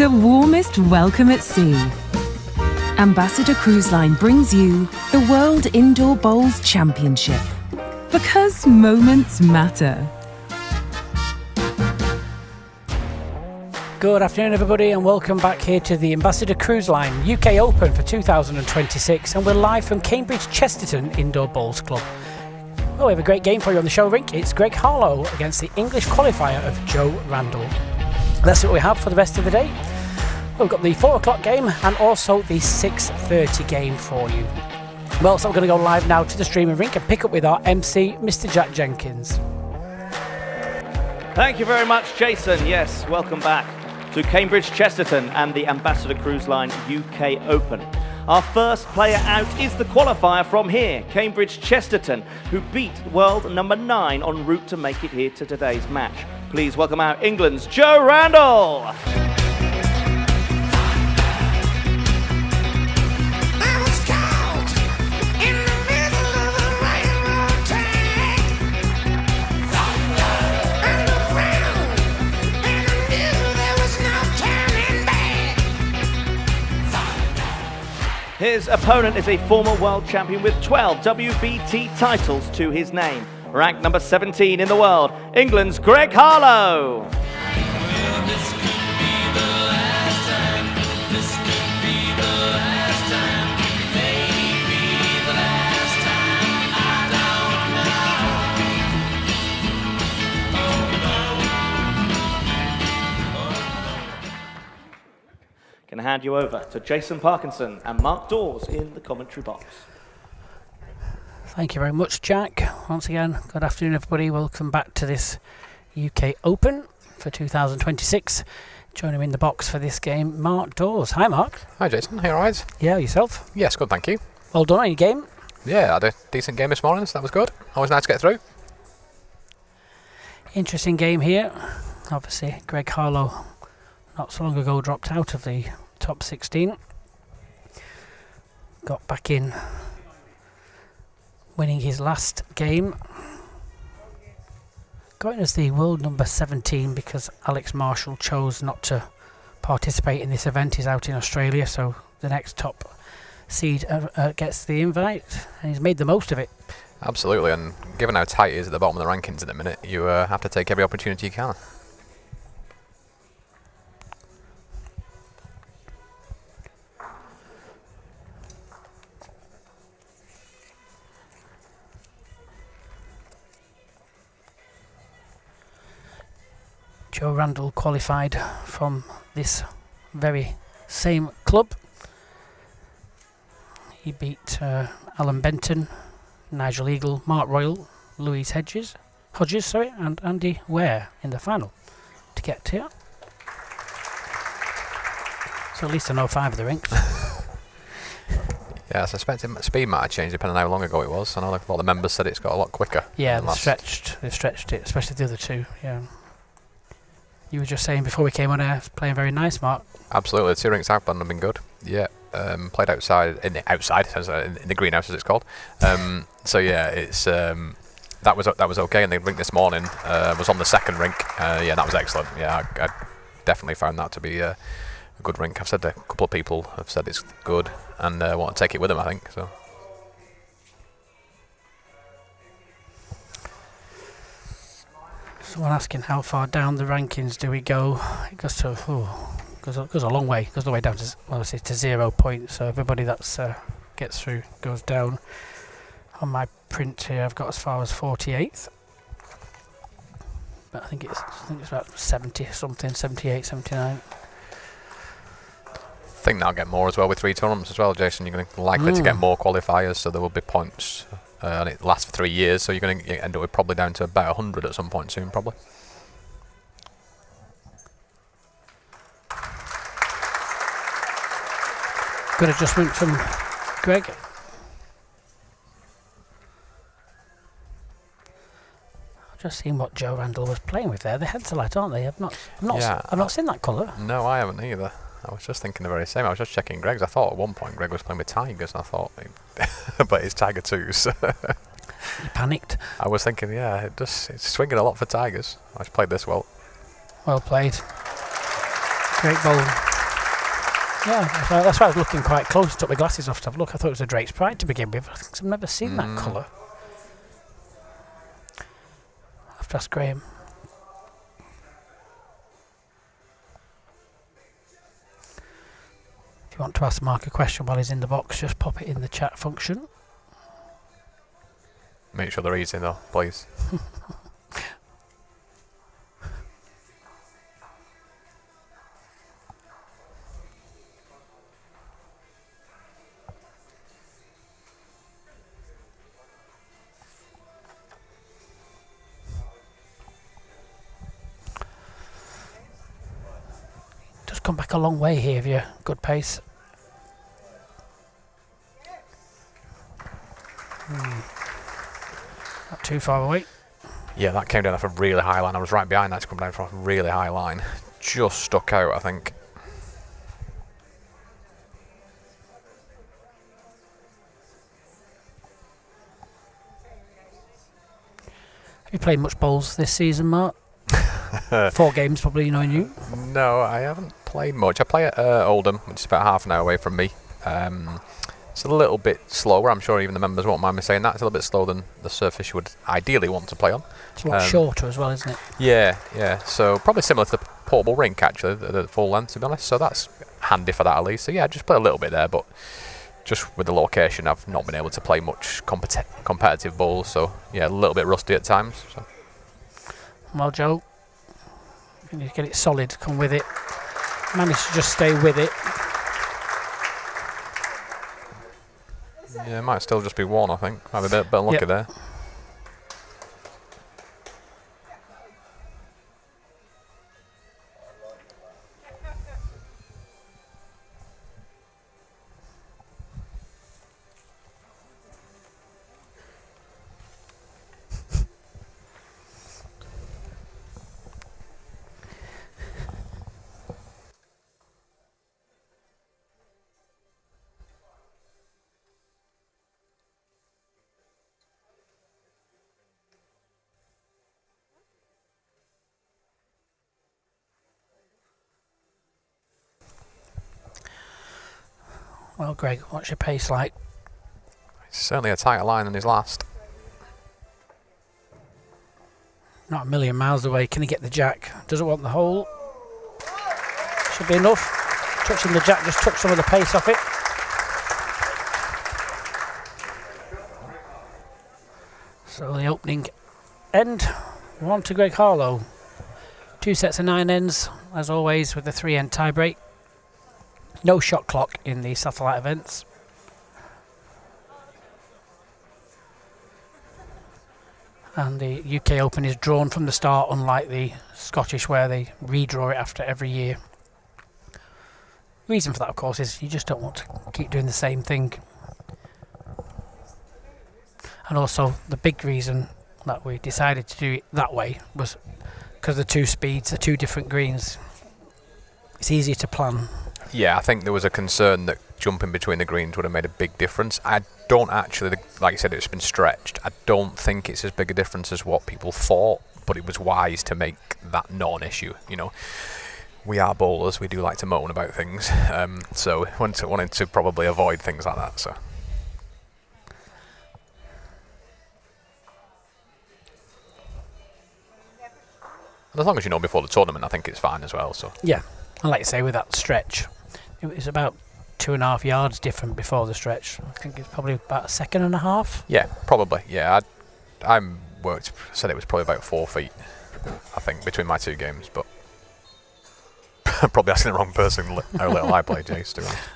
The warmest welcome at sea. Ambassador Cruise Line brings you the World Indoor Bowls Championship. Because moments matter. Good afternoon, everybody, and welcome back here to the Ambassador Cruise Line UK Open for 2026, and we're live from Cambridge Chesterton Indoor Bowls Club. Well, we have a great game for you on the show rink. It's Greg Harlow against the English qualifier of Joe Randall. That's what we have for the rest of the day. Well, we've got the 4 o'clock game and also the 6:30 game for you. Well, so we're going to go live now to the streaming rink and pick up with our MC, Mr. Jack Jenkins. Thank you very much, Jason. Yes, welcome back to Cambridge Chesterton and the Ambassador Cruise Line UK Open. Our first player out is the qualifier from here, Cambridge Chesterton, who beat world number 9 en route to make it here to today's match. Please welcome out England's Joe Randall. His opponent is a former world champion with 12 WBT titles to his name. Ranked number 17 in the world, England's Greg Harlow. Well, this could be the last time. This could be the last time. Maybe the last time. I don't know. Gonna hand you over to Jason Parkinson and Mark Dawes in the commentary box. Thank you very much, Jack. Once again, good afternoon, everybody. Welcome back to this UK Open for 2026. Joining me in the box for this game, Mark Dawes. Hi, Mark. Hi, Jason. Are you all right? Yeah, yourself? Yes, good, thank you. Well done on your game. Yeah, I had a decent game this morning, so that was good. Always nice to get through. Interesting game here. Obviously, Greg Harlow not so long ago dropped out of the top 16. Got back in, winning his last game. Going as the world number 17 because Alex Marshall chose not to participate in this event. He's out in Australia, so the next top seed gets the invite, and he's made the most of it. Absolutely, and given how tight it is at the bottom of the rankings at the minute, you have to take every opportunity you can. Joe Randall qualified from this very same club. He beat Alan Benton, Nigel Eagle, Mark Royal, Louise Hodges, and Andy Ware in the final to get here. So at least I know 5 of the rinks. Yeah, I suspect speed might have changed depending on how long ago it was. I know a lot of the members said it's got a lot quicker. Yeah, they've stretched it, especially the other 2. Yeah. You were just saying before we came on air, playing very nice, Mark. Absolutely, the 2 rinks I've played have been good. Yeah, played outside in the greenhouse as it's called. So yeah, it's that was okay. And the rink this morning was on the second rink. Yeah, that was excellent. Yeah, I definitely found that to be a good rink. I've said a couple of people have said it's good and want to take it with them, I think. So. Someone asking how far down the rankings do we go? It goes a long way. It goes all the way down to 0 points. So everybody that gets through goes down. On my print here, I've got as far as 48th. But I think it's about 70 something, 78, 79. I think that'll get more as well with 3 tournaments as well, Jason. You're going to likely to get more qualifiers, so there will be points. And it lasts for 3 years, so you're going to end up with probably down to about 100 at some point soon, probably. Good adjustment from Greg. I've just seen what Joe Randall was playing with there. The heads are light, aren't they? I've not seen that colour. No, I haven't either. I was just thinking the very same. I was just checking Greg's. I thought at one point Greg was playing with Tigers, and I thought, but it's Tiger 2s. He panicked. I was thinking, yeah, it's swinging a lot for Tigers. I played this well. Well played. Great bowling. Yeah, that's why I was looking quite close. Took my glasses off to have a look. I thought it was a Drake's Pride to begin with. I've never seen that colour. I have to ask Graham. If you want to ask Mark a question while he's in the box, just pop it in the chat function. Make sure they're easy though, please. Just come back a long way here, if you're good pace. Not too far away. Yeah, that came down off a really high line. I was right behind that to come down from a really high line. Just stuck out, I think. Have you played much bowls this season, Mark? 4 games, probably, knowing you. No, I haven't played much. I play at Oldham, which is about half an hour away from me. It's a little bit slower. I'm sure even the members won't mind me saying that. It's a little bit slower than the surface you would ideally want to play on. It's a lot shorter as well, isn't it? Yeah. So probably similar to the portable rink, actually, the full length, to be honest. So that's handy for that at least. So yeah, just play a little bit there, but just with the location, I've not been able to play much competitive bowls. So yeah, a little bit rusty at times. So. Well, Joe, you need to get it solid, come with it. Manage to just stay with it. Yeah, it might still just be one, I think. Might be a bit unlucky there. Well, Greg, what's your pace like? It's certainly a tighter line than his last. Not a million miles away. Can he get the jack? Doesn't want the hole. Should be enough. Touching the jack just took some of the pace off it. So the opening end, 1 to Greg Harlow. 2 sets of 9 ends, as always, with the 3-end tie break. No shot clock in the satellite events. And the UK Open is drawn from the start, unlike the Scottish where they redraw it after every year. Reason for that, of course, is you just don't want to keep doing the same thing. And also, the big reason that we decided to do it that way was because the 2 speeds, the 2 different greens. It's easier to plan. Yeah, I think there was a concern that jumping between the greens would have made a big difference. I don't actually, like you said, it's been stretched. I don't think it's as big a difference as what people thought, but it was wise to make that non-issue. You know, we are bowlers, we do like to moan about things, so wanted to probably avoid things like that. So. And as long as you know before the tournament, I think it's fine as well. So. Yeah, and like you say, with that stretch, it was about 2.5 yards different before the stretch. I think it's probably about 1.5 seconds. Yeah, probably. Yeah, I said it was probably about 4 feet, I think, between my 2 games, but probably asking the wrong person how little I play, Jace, to be honest.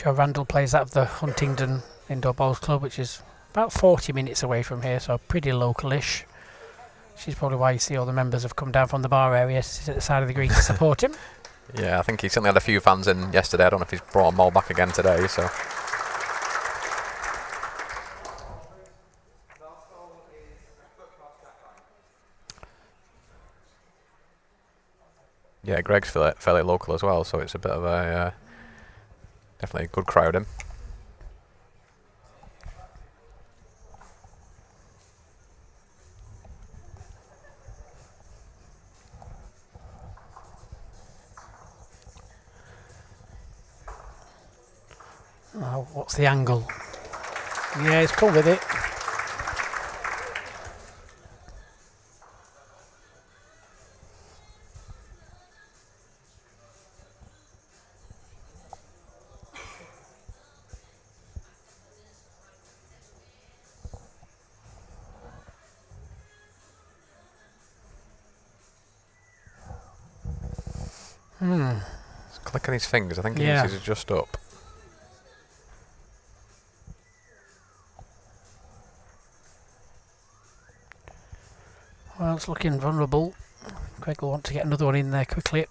So Randall plays out of the Huntingdon Indoor Bowls Club, which is about 40 minutes away from here, so pretty localish. Which is probably why you see all the members have come down from the bar area to sit at the side of the green to support him. Yeah, I think he certainly had a few fans in yesterday. I don't know if he's brought them all back again today. So. Yeah, Greg's fairly local as well, so it's a bit of a definitely a good crowd in. Oh, what's the angle? Yeah, he's come with it. He's clicking his fingers. I think he Yeah. needs to adjust up. Well, it's looking vulnerable. Greg will want to get another one in there quickly.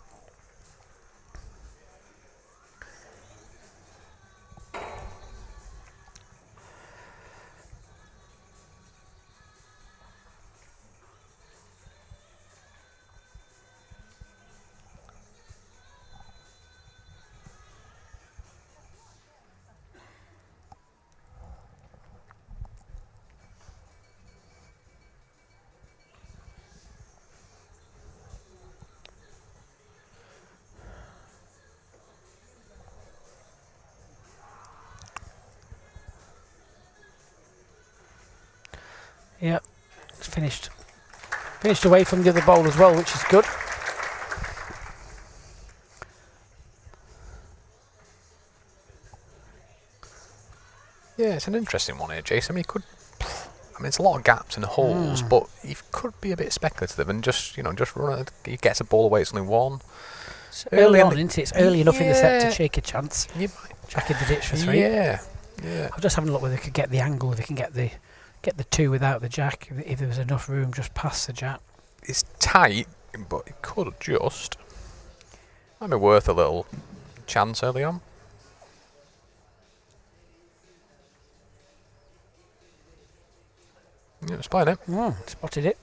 Yep, it's finished. Finished away from the other bowl as well, which is good. Yeah, it's an interesting one here, Jason. I mean, it's a lot of gaps and holes, but he could be a bit speculative and just run it. He gets a ball away. It's only one. It's early on, in the- isn't it? It's early enough in the set Yeah. to shake a chance. You might- Jack in the ditch for 3. Yeah. I'm just having a look whether they could get the angle, if they can get the 2 without the jack, if there was enough room just past the jack. It's tight, but it could just. Might be worth a little chance early on. Yeah, it's playing it. Spotted it.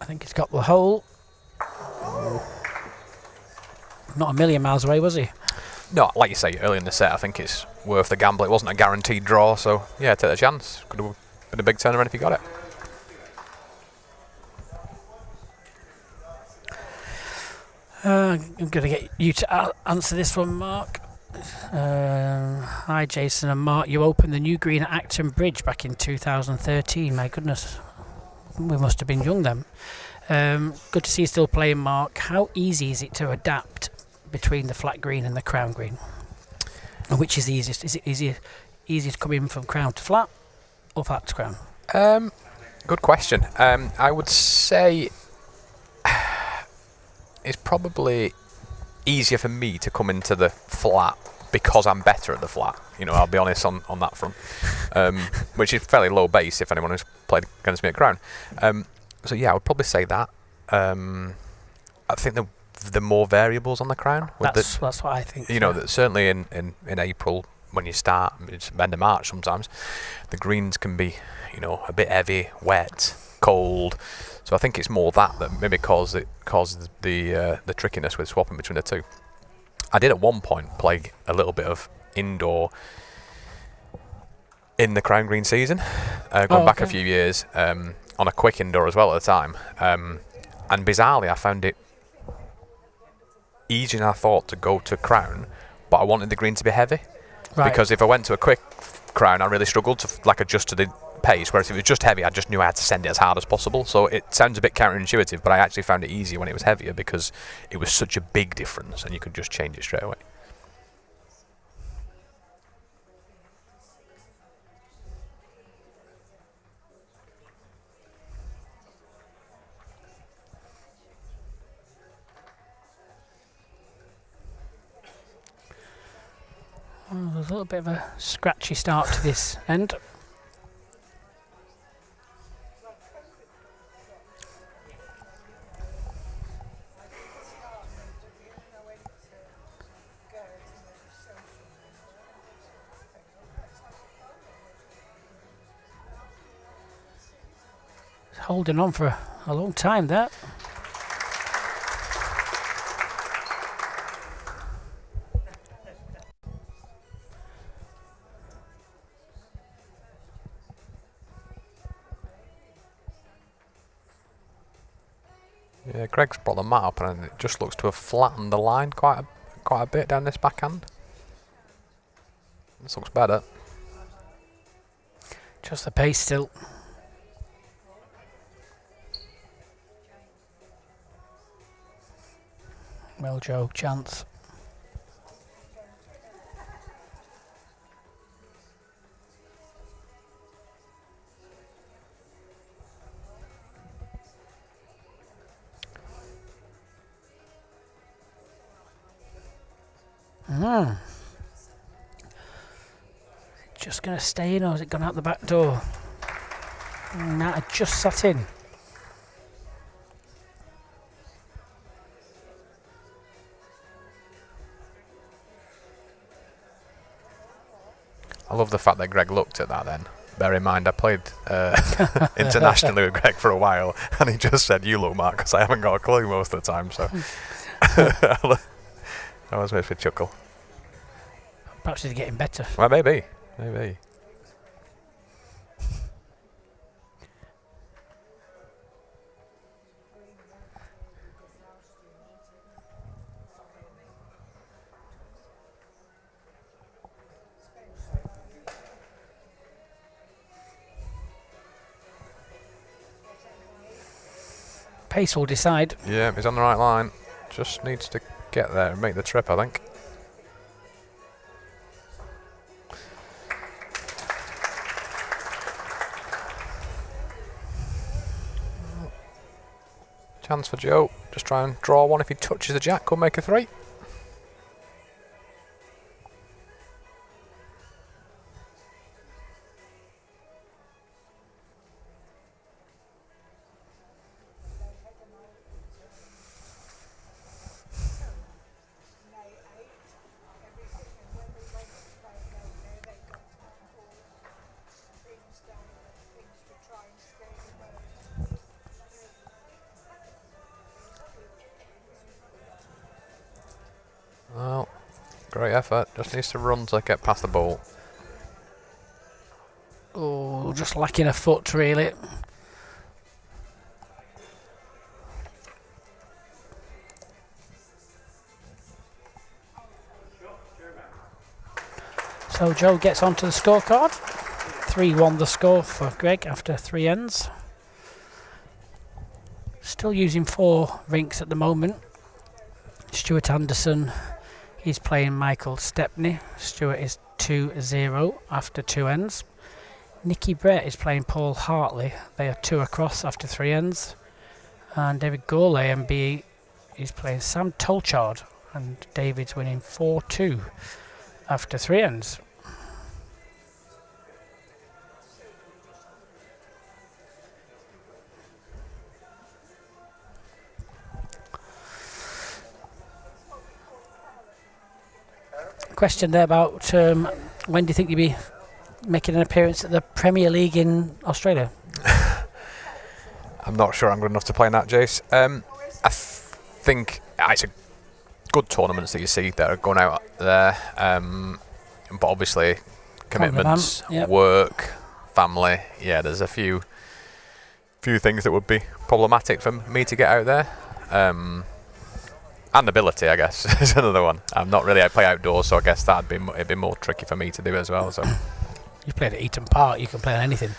I think he's got the hole. Not a million miles away, was he? No, like you say, early in the set, I think it's worth the gamble. It wasn't a guaranteed draw, so yeah, take the chance. Could have been a big turnaround if you got it. I'm going to get you to answer this one, Mark. Hi, Jason and Mark. You opened the new green at Acton Bridge back in 2013. My goodness, we must have been young then. Good to see you still playing, Mark. How easy is it to adapt between the flat green and the crown green? And which is the easiest? Is it easier to come in from crown to flat or flat to crown? Good question. I would say it's probably easier for me to come into the flat because I'm better at the flat. I'll be honest on that front, which is fairly low base if anyone who's played against me at crown. So yeah, I would probably say that. I think the more variables on the crown. That's what I think. That certainly in April when you start, it's end of March sometimes, the greens can be, a bit heavy, wet, cold. So I think it's more that maybe caused the trickiness with swapping between the two. I did at one point play a little bit of indoor in the crown green season, going back a few years, on a quick indoor as well at the time. And bizarrely, I found it easier than I thought to go to crown, but I wanted the green to be heavy. Right. Because if I went to a quick crown, I really struggled to adjust to the pace, whereas if it was just heavy, I just knew I had to send it as hard as possible. So it sounds a bit counterintuitive, but I actually found it easier when it was heavier because it was such a big difference and you could just change it straight away. Well, there's a little bit of a scratchy start to this end. Holding on for a long time there. Yeah, Greg's brought the mat up and it just looks to have flattened the line quite a bit down this backhand. This looks better. Just the pace still. Well, Joe, chance. Just going to stay in, or has it gone out the back door? Might have just sat in. I love the fact that Greg looked at that then. Bear in mind, I played internationally with Greg for a while, and he just said, "You look, Mark," because I haven't got a clue most of the time, so that was made for a chuckle. Perhaps he's getting better. Well, maybe. Pace will decide. Yeah, he's on the right line. Just needs to get there and make the trip, I think. Chance for Joe. Just try and draw one. If he touches the jack, could make a 3. Well, great effort. Just needs to run to get past the ball. Oh, just lacking a foot, really. So Joe gets onto the scorecard. 3-1 the score for Greg after 3 ends. Still using 4 rinks at the moment. Stuart Anderson, he's playing Michael Stepney. Stuart is 2-0 after 2 ends. Nicky Brett is playing Paul Hartley. They are 2 across after 3 ends. And David Gourlay, MBE, is playing Sam Tolchard. And David's winning 4-2 after 3 ends. Question there about when do you think you'll be making an appearance at the Premier League in Australia? I'm not sure I'm good enough to play in that, Jace. I think it's a good tournaments that you see that are going out there, but obviously commitments, work, family. Yeah, there's a few things that would be problematic for me to get out there. And ability, I guess, is another one. I play outdoors, so I guess it'd be more tricky for me to do as well. So you played at Eaton Park, you can play on anything.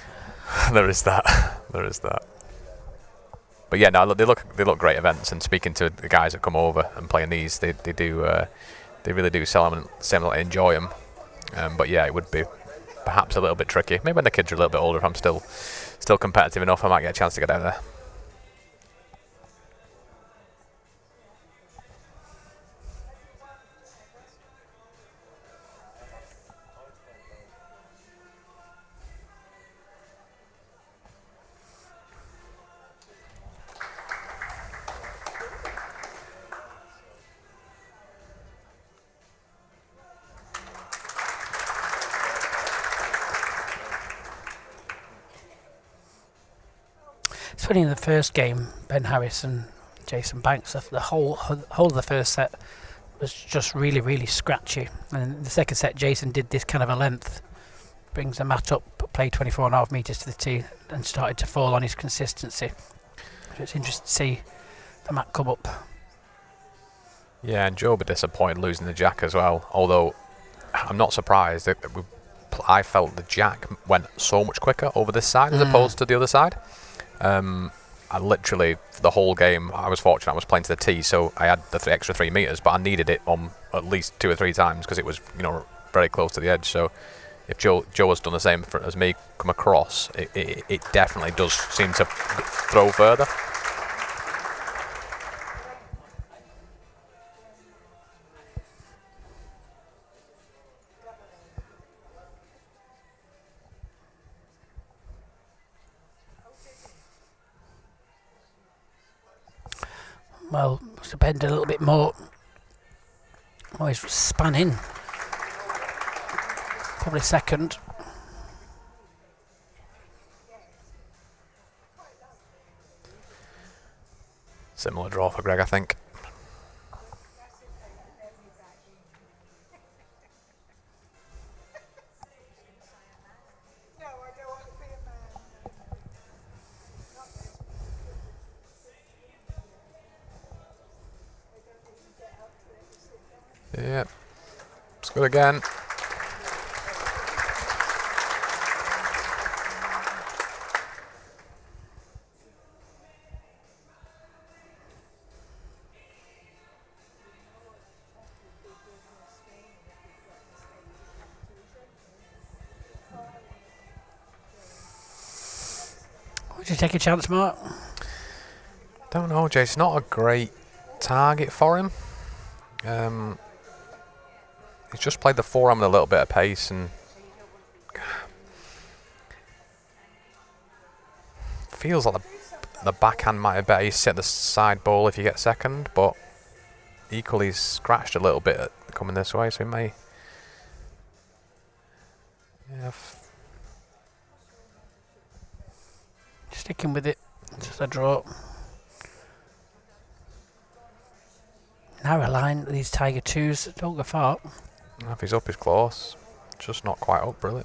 There is that. But yeah, no, they look great events. And speaking to the guys that come over and playing these, they really do seem to enjoy them. But yeah, it would be perhaps a little bit tricky. Maybe when the kids are a little bit older, if I'm still competitive enough, I might get a chance to get out there. funny, in the first game, Ben Harris and Jason Banks, the whole of the first set was just really, really scratchy. And in the second set, Jason did this kind of a length, brings the mat up, played 24.5 metres to the tee, and started to fall on his consistency. So it's interesting to see the mat come up. Yeah, and Joe were disappointed losing the jack as well. Although I'm not surprised that I felt the jack went so much quicker over this side as opposed to the other side. I literally, for the whole game, I was fortunate I was playing to the tee, so I had the extra 3 metres, but I needed it on at least 2 or 3 times because it was, very close to the edge. So if Joe has done the same as me, come across, it definitely does seem to throw further. Well, must have bent a little bit more. Oh, he's span in. Probably second. Similar draw for Greg, I think. Yeah, it's good again. Would you take a chance, Mark? Don't know, Jay. It's not a great target for him. He's just played the forehand with a little bit of pace, and feels like the backhand might have better. He's set the side ball if you get second, but equally he's scratched a little bit coming this way, so he may. Yeah. Sticking with it. Just a draw. Narrow line, these Tiger 2s don't go far. If he's up, he's close. Just not quite up, really.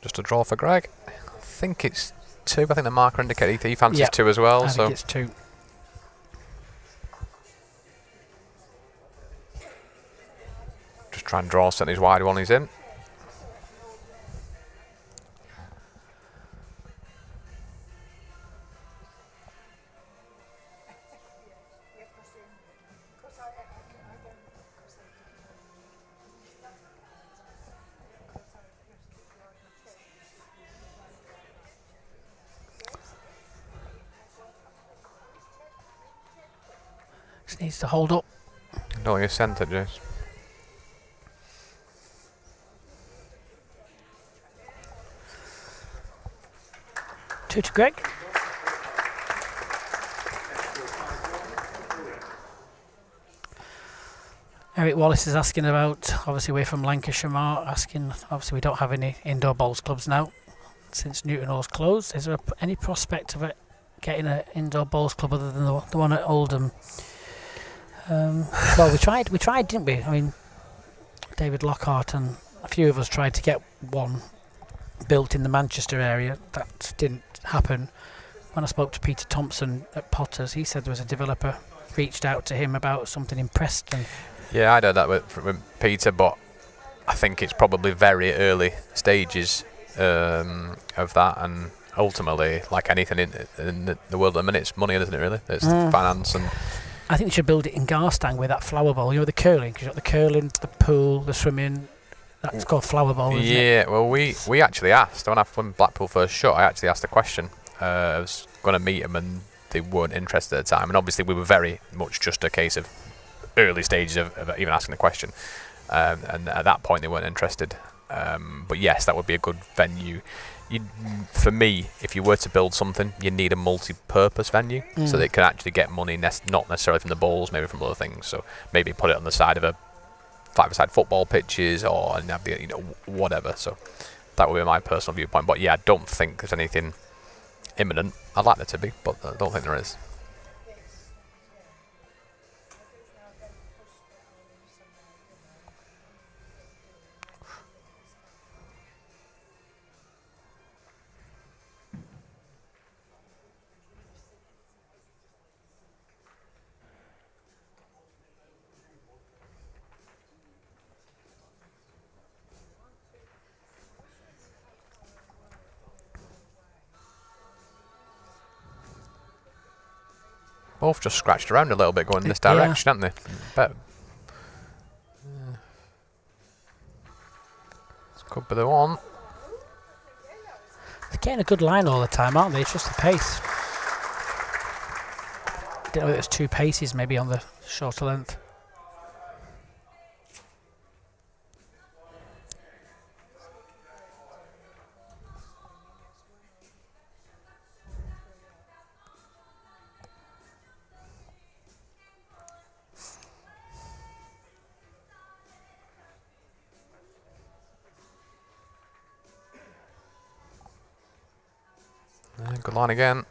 Just a draw for Greg. I think it's 2. I think the marker indicated he fancies 2 as well. I so think it's 2. just try and draw certainly his wide one he's in. Just needs to hold up. No, you sent it, Jace. Two to Greg. Eric Wallace is asking about, obviously we're from Lancashire, Mark, asking, obviously we don't have any indoor bowls clubs now since Newton Hall's closed. Is there any prospect of it getting an indoor bowls club other than the one at Oldham? Well, we tried, didn't we? I mean, David Lockhart and a few of us tried to get one built in the Manchester area. That didn't happen. When I spoke to Peter Thompson at Potters, he said there was a developer reached out to him about something in Preston. Yeah, I did that with Peter, but I think it's probably very early stages of that, and ultimately, like anything in the world at the minute, it's money, isn't it, really? It's finance. And I think they should build it in Garstang with that flower bowl, the curling, because you've got the curling, the pool, the swimming. That's called flower bowl, isn't it? Yeah, well, we actually asked, when Blackpool first shut, I actually asked the question. I was going to meet them and they weren't interested at the time. And obviously we were very much just a case of early stages of even asking the question, and at that point they weren't interested. But yes, that would be a good venue. For me, if you were to build something, you need a multi-purpose venue so that it can actually get money, not necessarily from the balls, maybe from other things. So maybe put it on the side of a 5-a-side football pitches or have the, whatever. So that would be my personal viewpoint. But yeah, I don't think there's anything imminent. I'd like there to be, but I don't think there is. Both just scratched around a little bit going in this direction, haven't they? But this could be the one. They're getting a good line all the time, aren't they? It's just the pace. I don't know if there's 2 paces maybe on the shorter length. Good line again.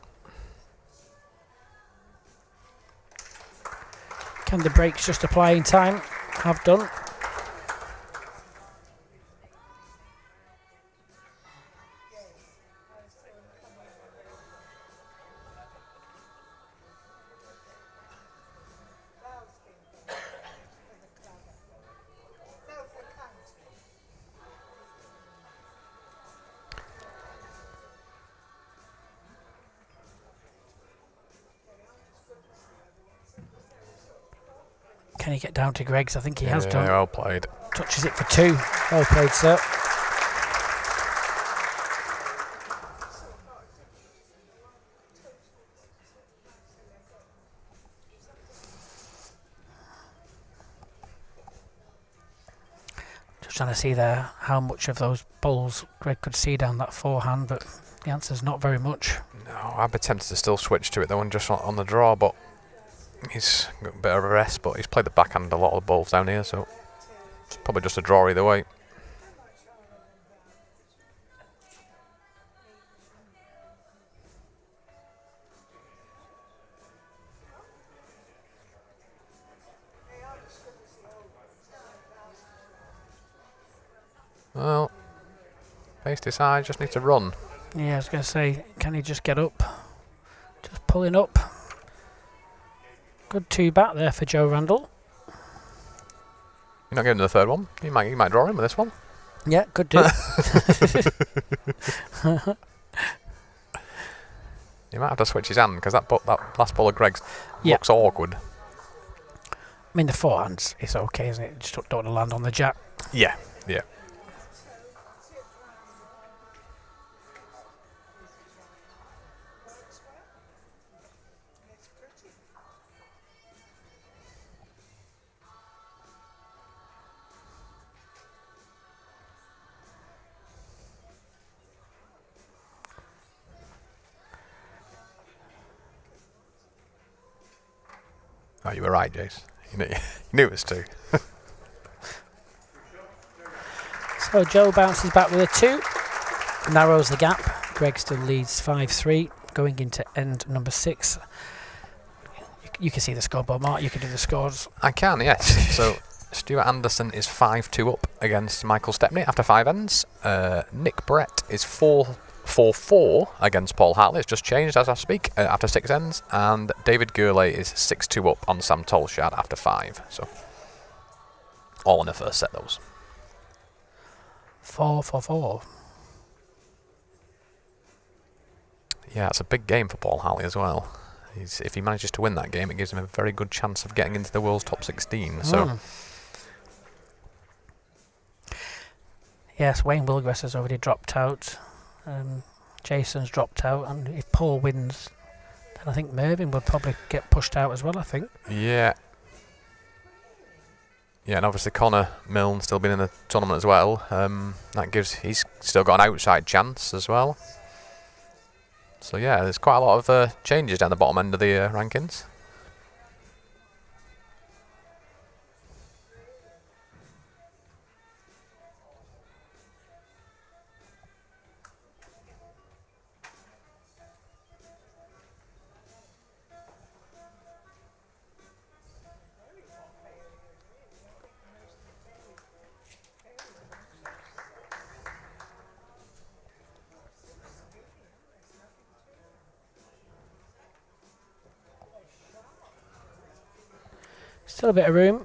Can the brakes just apply in time? Have done. Can he get down to Greg's? I think he has done. Well played. Touches it for 2. Well played, sir. Just trying to see there how much of those bowls Greg could see down that forehand, but the answer's not very much. No, I'd be tempted to still switch to it though and just on the draw, but he's got a bit of a rest, but he's played the backhand a lot of the balls down here, so it's probably just a draw either way. Well, pace decides, just need to run. Yeah, I was going to say, can he just get up? Just pulling up. Good 2 back there for Joe Randall. You're not getting the third one. You might draw him with this one. Yeah, could do. You might have to switch his hand because that last ball of Greg's looks awkward. I mean, the forehands, it's okay, isn't it? Just don't want to land on the jack. Yeah, yeah. Oh, you were right, Jace. You knew it was 2. So Joe bounces back with a 2. Narrows the gap. Greg still leads 5-3. Going into end number 6. You can see the scoreboard, Mark. You can do the scores. I can, yes. So Stuart Anderson is 5-2 up against Michael Stepney after 5 ends. Nick Brett is 4-4 against Paul Hartley. It's just changed as I speak after 6 ends. And David Gurley is 6-2 up on Sam Tolshad after 5. So all in the first set, those. 4-4-4. Yeah, it's a big game for Paul Hartley as well. If he manages to win that game, it gives him a very good chance of getting into the world's top 16. So. Yes, Wayne Wilgress has already dropped out. Jason's dropped out, and if Paul wins, then I think Mervyn would probably get pushed out as well, I think. Yeah. Yeah, and obviously Connor Milne still been in the tournament as well. He's still got an outside chance as well. So yeah, there's quite a lot of changes down the bottom end of the rankings. Still a bit of room.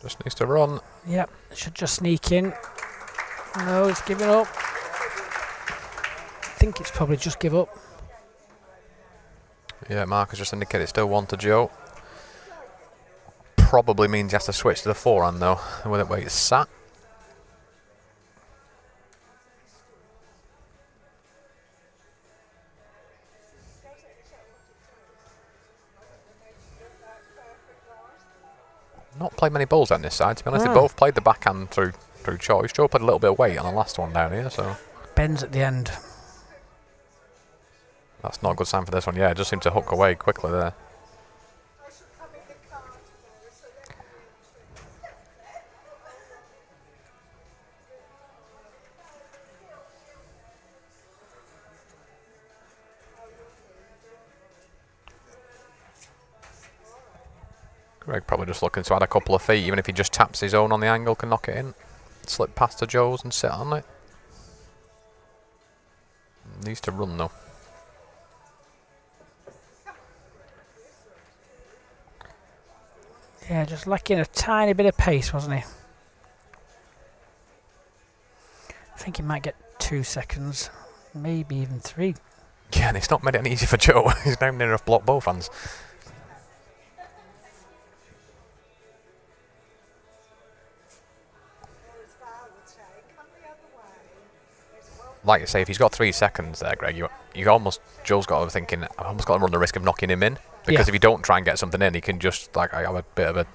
Just needs to run. Yep, should just sneak in. No, it's giving up. I think it's probably just give up. Yeah, Mark has just indicated still 1 to Joe. Probably means he has to switch to the forehand though, with it where it's sat. Not played many balls on this side, to be honest. They both played the backhand through choice. Joe played a little bit of weight on the last one down here, so Bends at the end. that's not a good sign for this one. Yeah, it just seemed to hook away quickly there. Greg probably just looking to add a couple of feet, even if he just taps his own on the angle, can knock it in. Slip past to Joe's and sit on it. Needs to run though. Yeah, just lacking a tiny bit of pace, wasn't he? I think he might get 2 seconds, maybe even 3. Yeah, and it's not made it any easy for Joe. He's now near enough block both hands. Like I say, if he's got 3 seconds there, Greg, Joe's got to thinking, I've almost got to run the risk of knocking him in. Because if you don't try and get something in, he can just like have a bit of a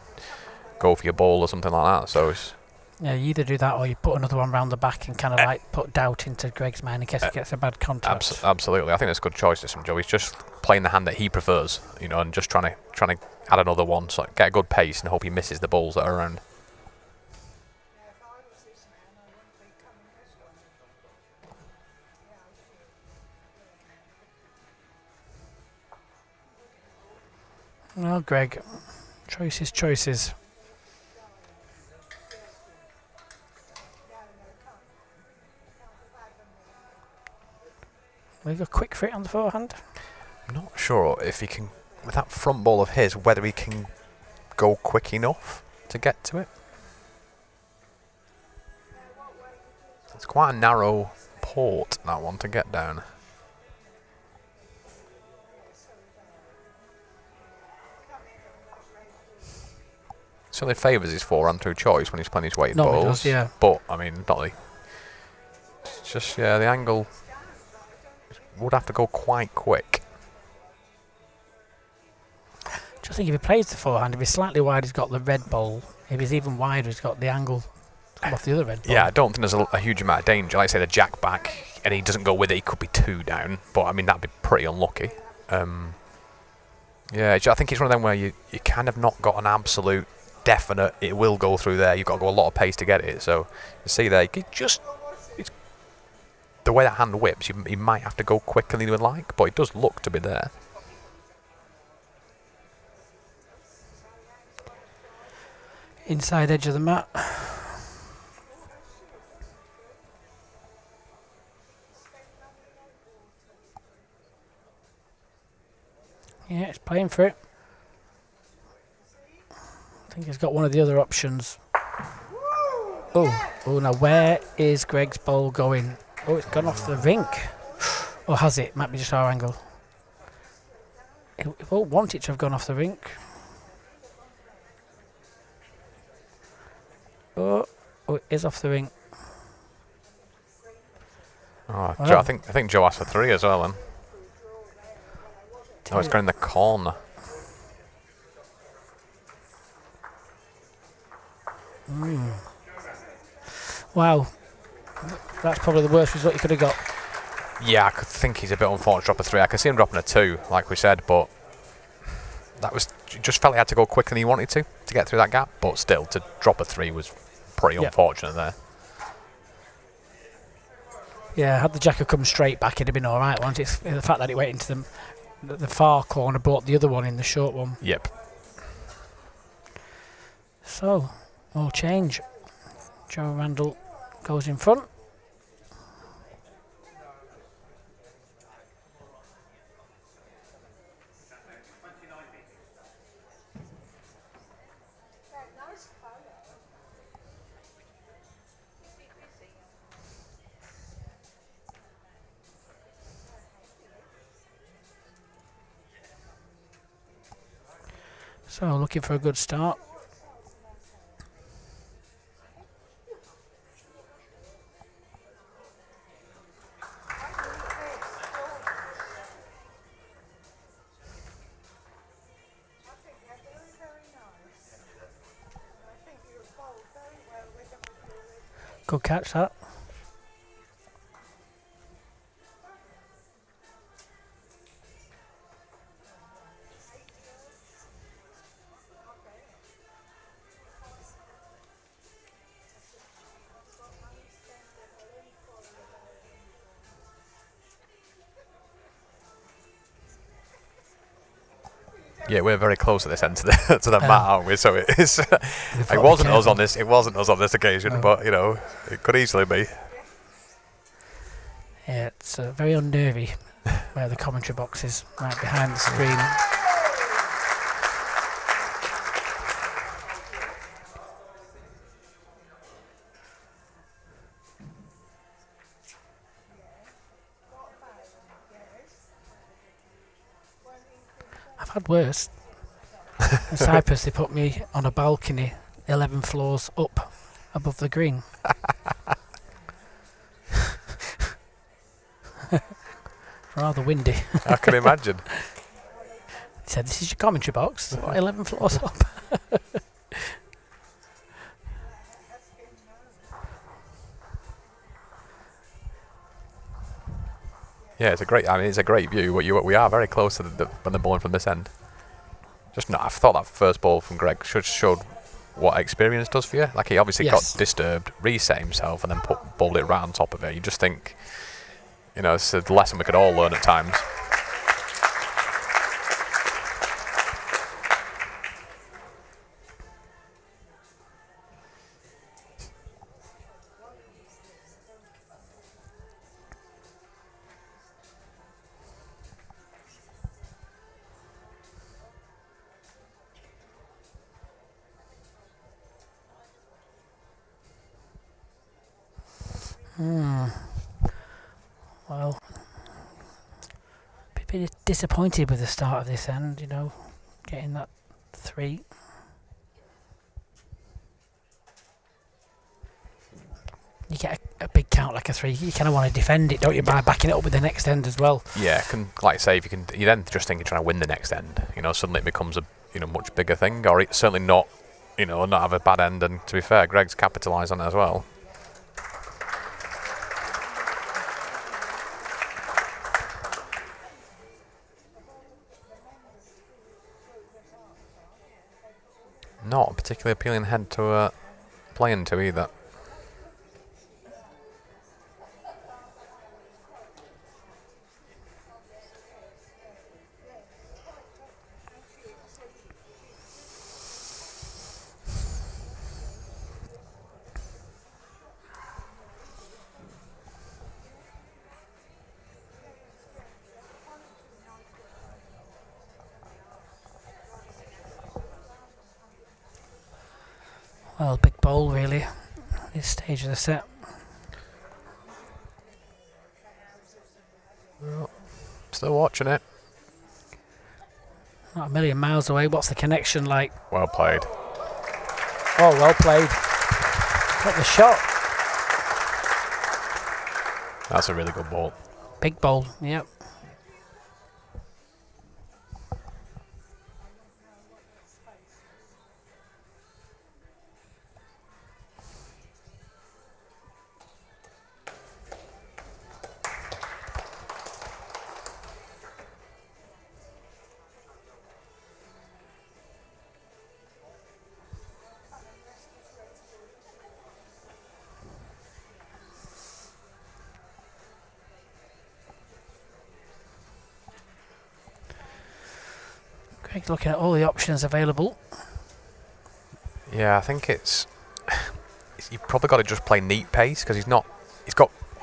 go for your ball or something like that. So it's Yeah, you either do that or you put another one round the back and kind of like put doubt into Greg's mind in case he gets a bad contact. Absolutely. I think that's good choices from Joe. He's just playing the hand that he prefers, and just trying to add another one, so get a good pace and hope he misses the balls that are around. Well, Greg, choices. We go quick for it on the forehand. I'm not sure if he can, with that front ball of his, whether he can go quick enough to get to it. It's quite a narrow port, that one, to get down. Certainly favours his forehand through choice when he's playing his weighted balls. Does, yeah. But, I mean, not really. It's just, yeah, the angle would have to go quite quick. Just think if he plays the forehand, if he's slightly wide, he's got the red ball. If he's even wider, he's got the angle off the other red ball. Yeah, I don't think there's a huge amount of danger. Like I say, the jack back, and he doesn't go with it, he could be 2 down. But, I mean, that'd be pretty unlucky. Yeah, I think it's one of them where you kind of not got an absolute definite, it will go through there. You've got to go a lot of pace to get it. So, you see there, the way that hand whips, you might have to go quicker than you would like, but it does look to be there. Inside edge of the mat. Yeah, it's playing for it. I think he's got one of the other options. Oh, now where is Greg's ball going? Oh, it's gone off the rink. Or has it? Might be just our angle. It won't want it to have gone off the rink. Oh, it is off the rink. Oh, Well, Joe, I think Joe asked for 3 as well then. Oh, it's going in the corner. Wow. That's probably the worst result you could have got. Yeah, I could think he's a bit unfortunate drop a 3. I could see him dropping a 2, like we said, but that was just felt he had to go quicker than he wanted to get through that gap. But still, to drop a 3 was pretty unfortunate there. Yeah, had the jacker come straight back, it'd have been all right, wouldn't it? The fact that it went into the far corner brought the other one in, the short one. Yep. So, all change. Joe Randall goes in front. So, looking for a good start. Good catch that. Yeah, we're very close at this end to the mat, aren't we? So it is. It wasn't us on this. It wasn't us on this occasion, but you know, it could easily be. Yeah, it's very unnervy where the commentary box is, right behind the screen. I've had worse. In Cyprus, they put me on a balcony 11 floors up above the green. Rather windy. I can imagine. He said, "This is your commentary box, 11 floors up." Yeah, it's a great. I mean, it's a great view. We are very close to when they're bowling from this end. Just not. I thought that first ball from Greg showed what experience does for you. Like he obviously got disturbed, reset himself, and then bowled it right on top of it. You just think, you know, it's a lesson we could all learn at times. Well, a bit disappointed with the start of this end, you know, getting that 3. You get a big count like a 3, you kind of want to defend it, don't you, by backing it up with the next end as well. Yeah, like I say, if you then just think you're trying to win the next end, you know, suddenly it becomes a much bigger thing, or it's certainly not, not have a bad end. And to be fair, Greg's capitalised on it as well. Not a particularly appealing head to play into either. Well, big bowl really. This stage of the set. Still watching it. Not a million miles away. What's the connection like? Well played. Oh, well played. Got the shot. That's a really good ball. Big bowl, yep. Greg's looking at all the options available. Yeah, I think it's you've probably got to just play neat pace because he's got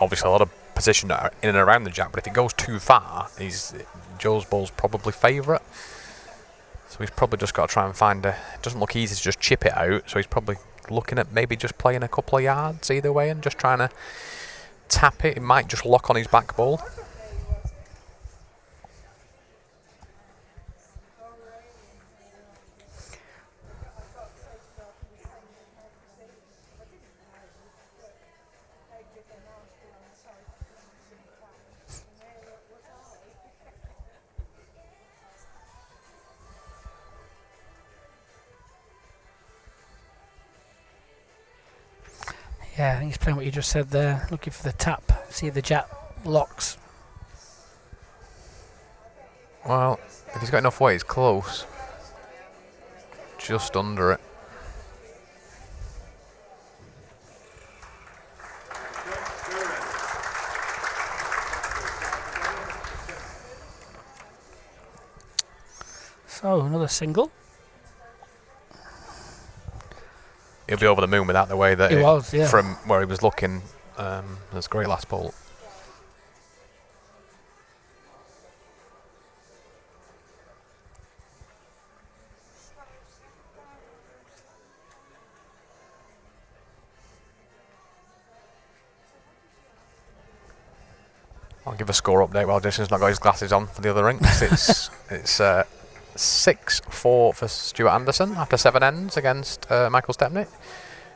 obviously a lot of position in and around the jack, but if he goes too far, Joe's ball's probably favourite. So he's probably just got to try and find it doesn't look easy to just chip it out, so he's probably looking at maybe just playing a couple of yards either way and just trying to tap it. It might just lock on his back ball. Yeah, I think he's playing what you just said there, looking for the tap, see if the jack locks. Well, if he's got enough weight, he's close. Just under it. So, another single. He'll be over the moon without the way that He was, yeah. from where he was looking. That's a great last ball. I'll give a score update while Jason's not got his glasses on for the other rinks. It's 6-4 for Stuart Anderson after 7 ends against Michael Stepney.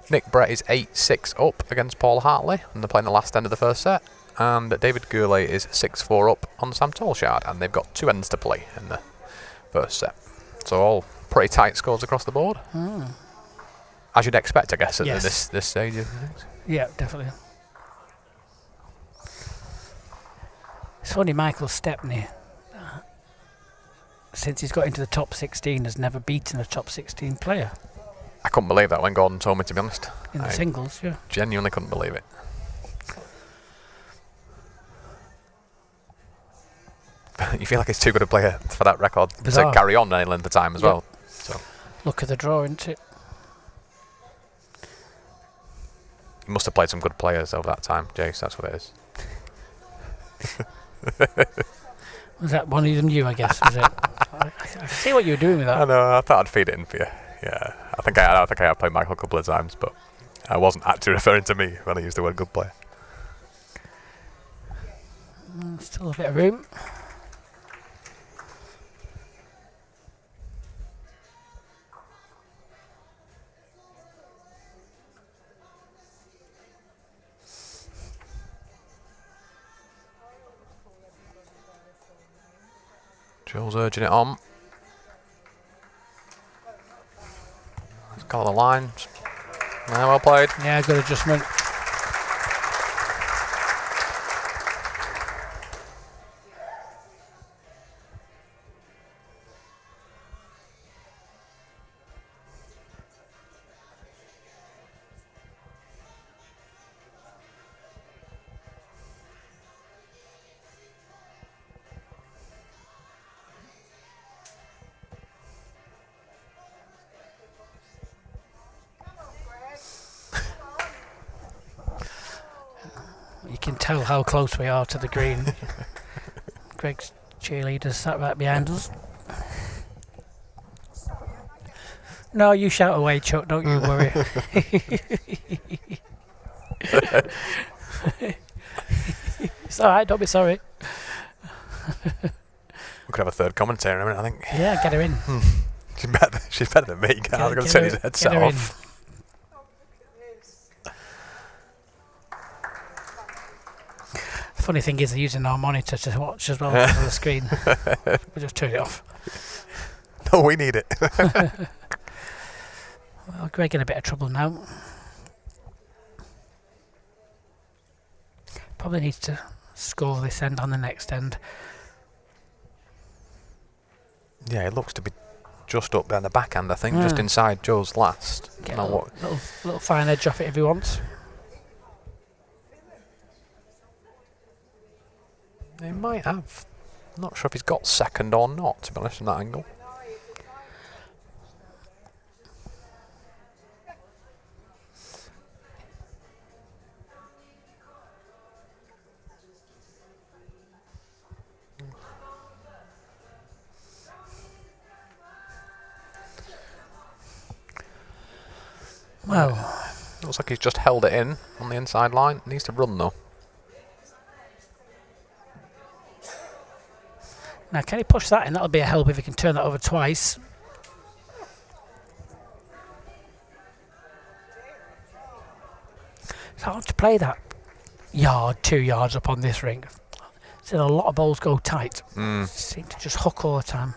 Nick Brett is 8-6 up against Paul Hartley, and they're playing the last end of the first set. And David Goulet is 6-4 up on Sam Tolshard, and they've got 2 ends to play in the first set. So all pretty tight scores across the board. As you'd expect, I guess, at Yes. this stage of things. Yeah, definitely. It's funny, Michael Stepney, since he's got into the top 16, has never beaten a top 16 player I couldn't believe that when Gordon told me, to be honest. in the I singles, yeah. genuinely couldn't believe it. You feel like it's too good a player for that record Bizarre. to carry on any length of time as Yep. well. So Look at the draw, isn't it? he must have played some good players over that time, Jace. That's what it is. Was that one of them you, I guess, was it? I can see what you were doing with I that. know. I thought I'd feed it in for you. Yeah, I think I have played Michael a couple of times, but I wasn't actually referring to me when I used the word good player. Still a bit of room. Joe's urging it on. Let's call the lines. Yeah, well played. Yeah, good adjustment. You can tell how close we are to the green. Greg's cheerleaders sat right behind us. No, you shout away, Chuck. Don't you worry. It's all right. Don't be sorry. We could have a third commentator in a minute, I think. Yeah, get her in. She's better than me. I was going to turn his headset her in. off. The funny thing is they're using our monitor to watch as well as the screen. We'll just turn it off. No, we need it. Well, Greg in a bit of trouble now. Probably needs to score this end on the next end. Yeah, it looks to be just up there in the backhand, I think, just inside Joe's last. Get a little fine edge off it if he wants. He might have. I'm not sure if he's got second or not, to be honest, from that angle. Well, Looks like he's just held it in on the inside line. Needs to run though. now can he push that in? That'll be a help if he can turn that over twice. It's hard to play that 2 yards up on this ring. So a lot of balls go tight. Seem to just hook all the time.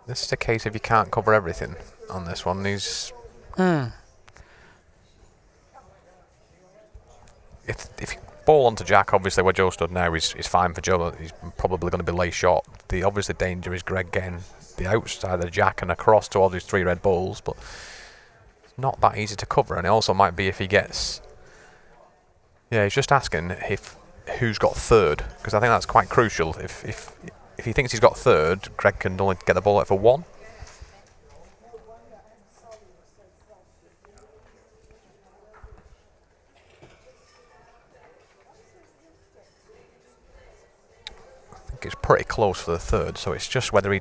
This is a case if you can't cover everything on this one. He's if you ball onto Jack, obviously where Joe stood now is fine for Joe. But he's probably going to be lay shot. The obviously danger is Greg getting the outside of the Jack and across to all these 3 red balls, but it's not that easy to cover. And it also might be if he gets. Yeah, he's just asking if who's got third, because I think that's quite crucial. If he thinks he's got third, Greg can only get the ball out for 1. I think it's pretty close for the third, so it's just whether he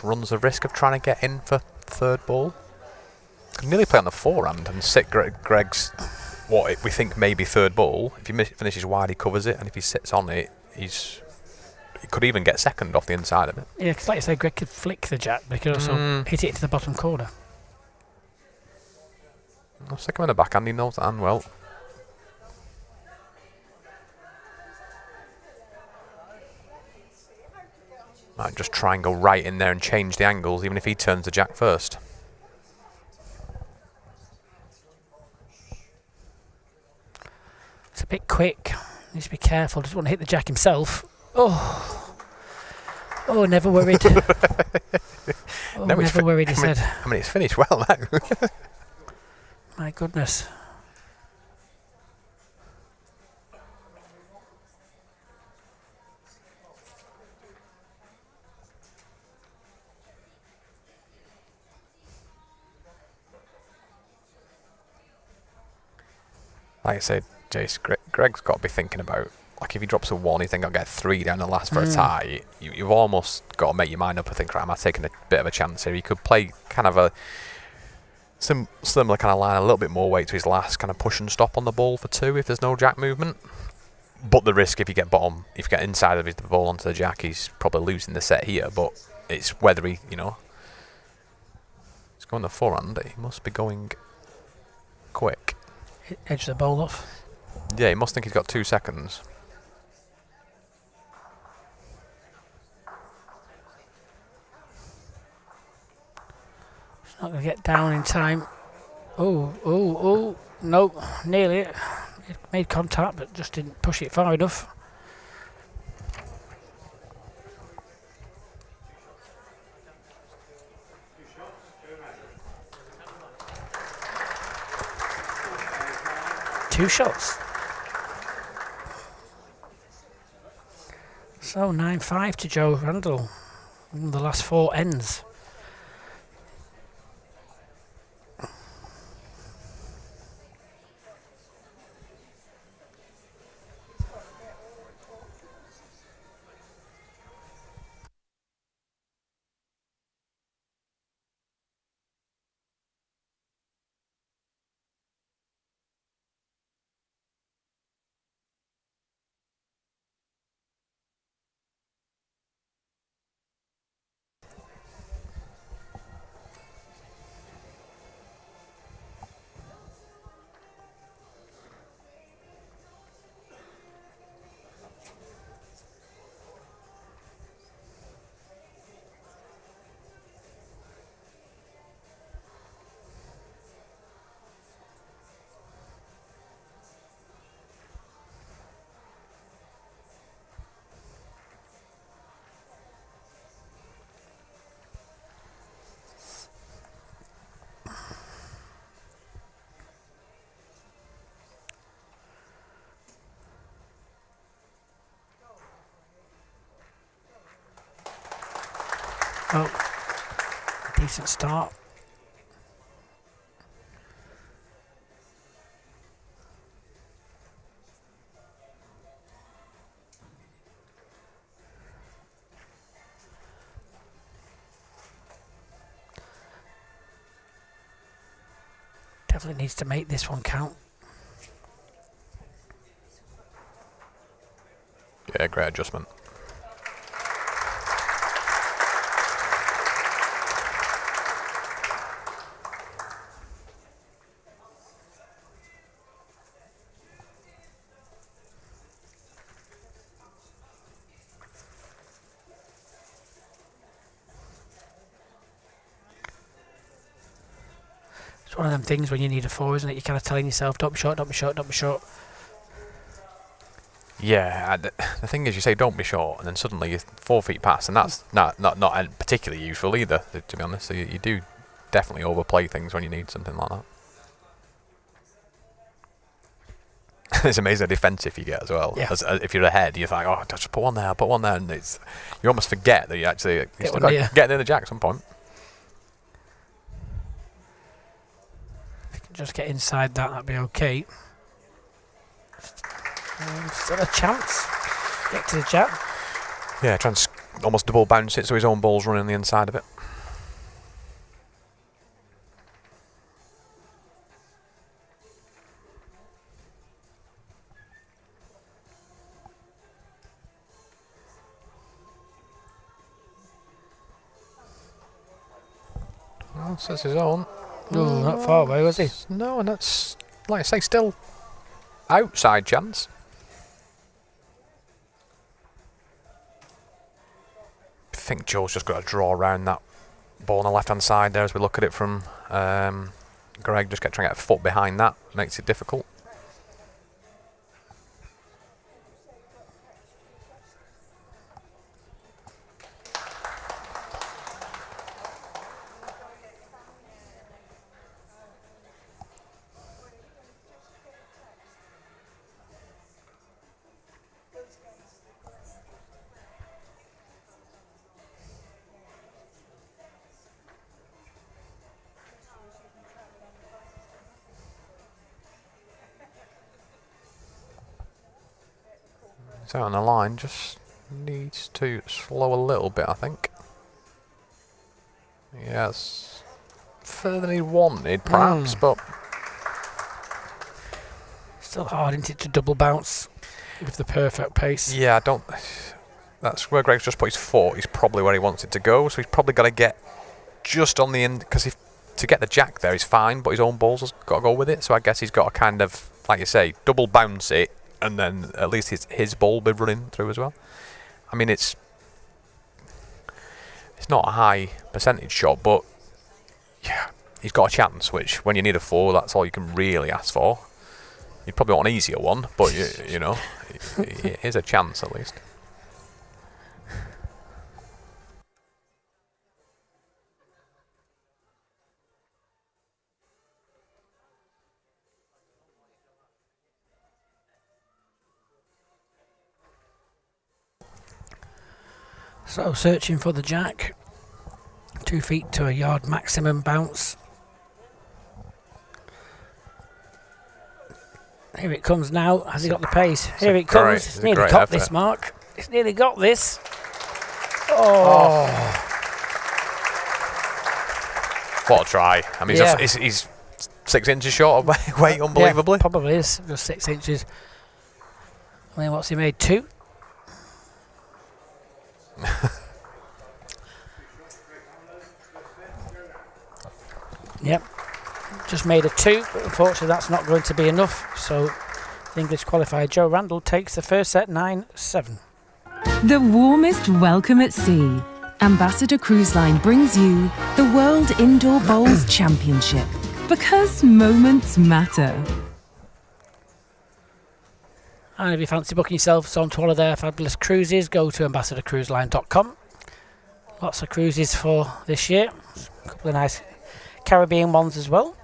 runs the risk of trying to get in for third ball. Could nearly play on the forehand and sit Greg's what we think may be third ball. If he finishes wide, he covers it, and if he sits on it, he could even get second off the inside of it. Yeah, because like you say, Greg could flick the Jack, but he could also hit it into the bottom corner. I'll stick him in the backhand, he knows that hand well. Might just try and go right in there and change the angles, even if he turns the Jack first. It's a bit quick. Needs to be careful. Doesn't want to hit the Jack himself. Oh, never worried. Never worried, he said. I mean, it's finished well now. My goodness. Like I said, Jace, Greg's got to be thinking about, like, if he drops a 1, you think I'll get 3 down the last for a tie. You've almost got to make your mind up and think, right, am I taking a bit of a chance here? He could play kind of a similar kind of line, a little bit more weight to his last, kind of push and stop on the ball for 2 if there's no Jack movement. But the risk if you get inside of the ball onto the Jack, he's probably losing the set here. But it's whether he, he's going the forehand. He must be going quick. Edge the ball off. Yeah, he must think he's got 2 seconds. It's not going to get down in time. Oh, no, nearly. It made contact, but just didn't push it far enough. Two shots. So 9-5 to Joe Randall in the last 4 ends. Oh, decent start. Definitely needs to make this one count. Yeah, great adjustment. It's one of them things when you need a 4, isn't it? You're kind of telling yourself, don't be short, don't be short, don't be short. Yeah, the thing is, you say don't be short, and then suddenly you're 4 feet past, and that's not particularly useful either, to be honest. So you do definitely overplay things when you need something like that. It's amazing how defensive you get as well. Yeah. As if you're ahead, you're like, oh, just put one there, and you almost forget that you actually get near the jack at some point. Just get inside that, that'd be okay. Still a chance. Get to the jack. Yeah, try and almost double bounce it so his own ball's running the inside of it. Well, so it's his own. Oh, not far away, was he? No, and that's, like I say, still outside chance. I think Joe's just got to draw around that ball on the left-hand side there as we look at it from Greg. Just trying to get a foot behind that. Makes it difficult. It's out on the line, just needs to slow a little bit, I think. Yes, further than he wanted, perhaps, but Still hard, isn't it, to double bounce with the perfect pace? yeah, I don't. That's where Greg's just put his foot. He's probably where he wants it to go, so he's probably got to get just on the end, because if to get the jack there is fine, but his own ball's has got to go with it. So I guess he's got to kind of, like you say, double bounce it, and then at least his ball be running through as well. I mean, it's not a high percentage shot, but yeah, he's got a chance, which when you need a 4, that's all you can really ask for. You'd probably want an easier one, but you know, here's a chance at least. So searching for the jack. 2 feet to a yard maximum bounce. Here it comes now. Has he got the pace? Here it comes. It's nearly got this, Mark. It's nearly got this. Oh. What a try. I mean, Yeah. he's 6 inches short of weight, unbelievably. Yeah, probably is. Just 6 inches. I mean, what's he made? 2? Yep. Just made a 2, but unfortunately that's not going to be enough. So the English qualifier Joe Randall takes the first set 9-7. The warmest welcome at sea. Ambassador Cruise Line brings you the World Indoor Bowls Championship. Because moments matter. And if you fancy booking yourselves onto one of their fabulous cruises, go to ambassadorcruiseline.com. Lots of cruises for this year. A couple of nice Caribbean ones as well.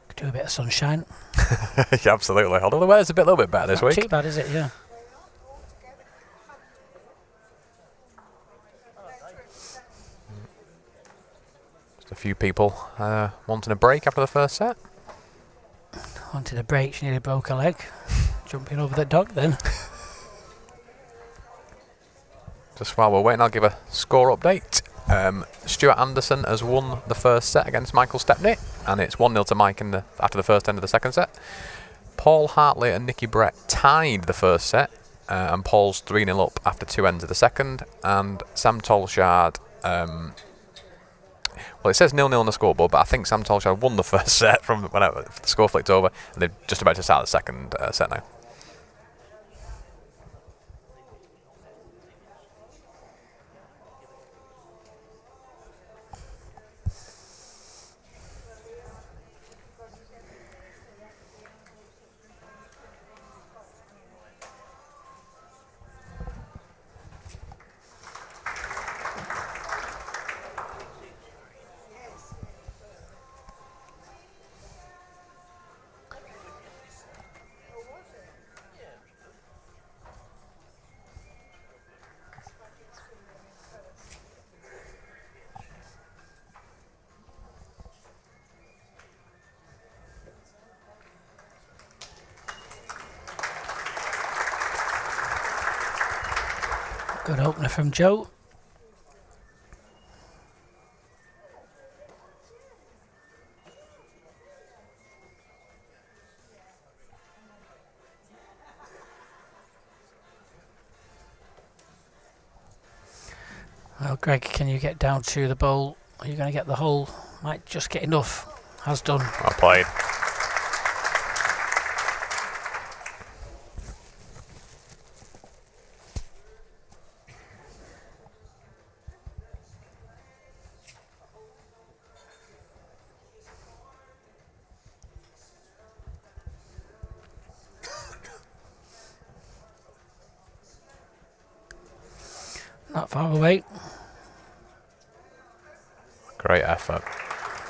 Could do a bit of sunshine. Yeah, absolutely. Although the weather's a little bit better this Not week. too bad, is it? Yeah. There's a few people wanting a break after the first set. Wanted a break, she nearly broke her leg. Jumping over the dock then. Just while we're waiting, I'll give a score update. Stuart Anderson has won the first set against Michael Stepney, and it's 1-0 to Mike after the first end of the second set. Paul Hartley and Nicky Brett tied the first set, and Paul's 3-0 up after 2 ends of the second. And Sam Tolshard, well, it says 0-0 on the scoreboard, but I think Sam Tolshard won the first set from when the score flicked over, and they're just about to start the second set now. Good opener from Joe. Well, Greg, can you get down to the bowl? Are you going to get the hole? Might just get enough. Has done. Well played. Not far away. Great effort.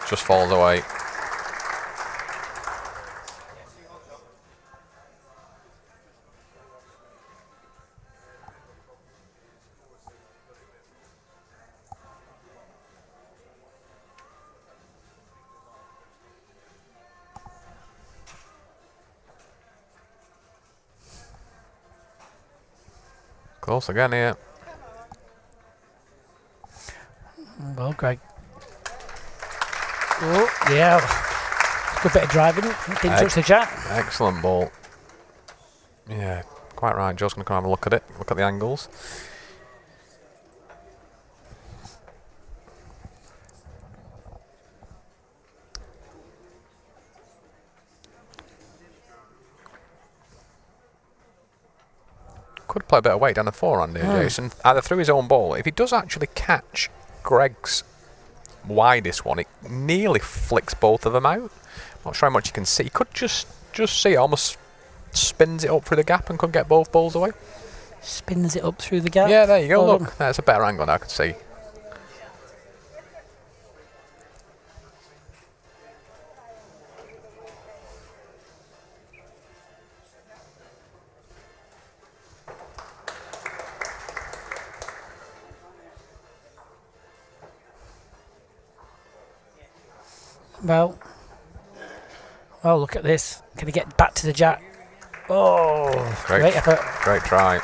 Just falls away. Close again here. Well, Greg. Oh, yeah. Good bit of driving. Didn't touch the jack. Excellent ball. Yeah, quite right. Joe's going to come have a look at it. Look at the angles. Could play a bit of weight down the forehand here, Jason. Either through his own ball. If he does actually catch Greg's widest one, it nearly flicks both of them out. Not sure how much you can see. You could just see it almost spins it up through the gap and could get both balls away. Spins it up through the gap. Yeah, there you go. Hold Look, that's a better angle now I can see. Well, look at this. Can he get back to the jack? Oh, great effort. Great try.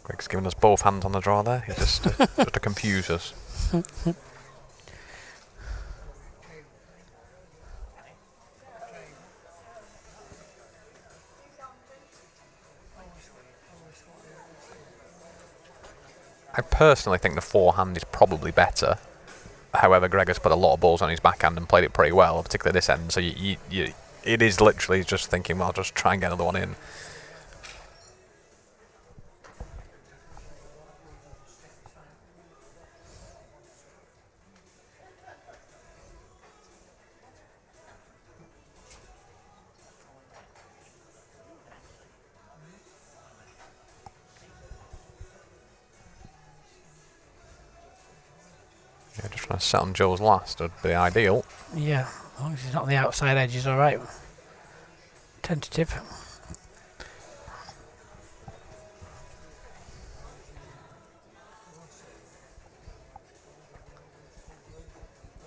Greg's giving us both hands on the draw there. He's just to confuse us. I personally think the forehand is probably better. However, Greg has put a lot of balls on his backhand and played it pretty well, particularly this end. So it is literally just thinking, well, just try and get another one in. Yeah, just trying to set on Joe's last would be ideal. Yeah, as long as he's not on the outside edge, he's all right. Tentative.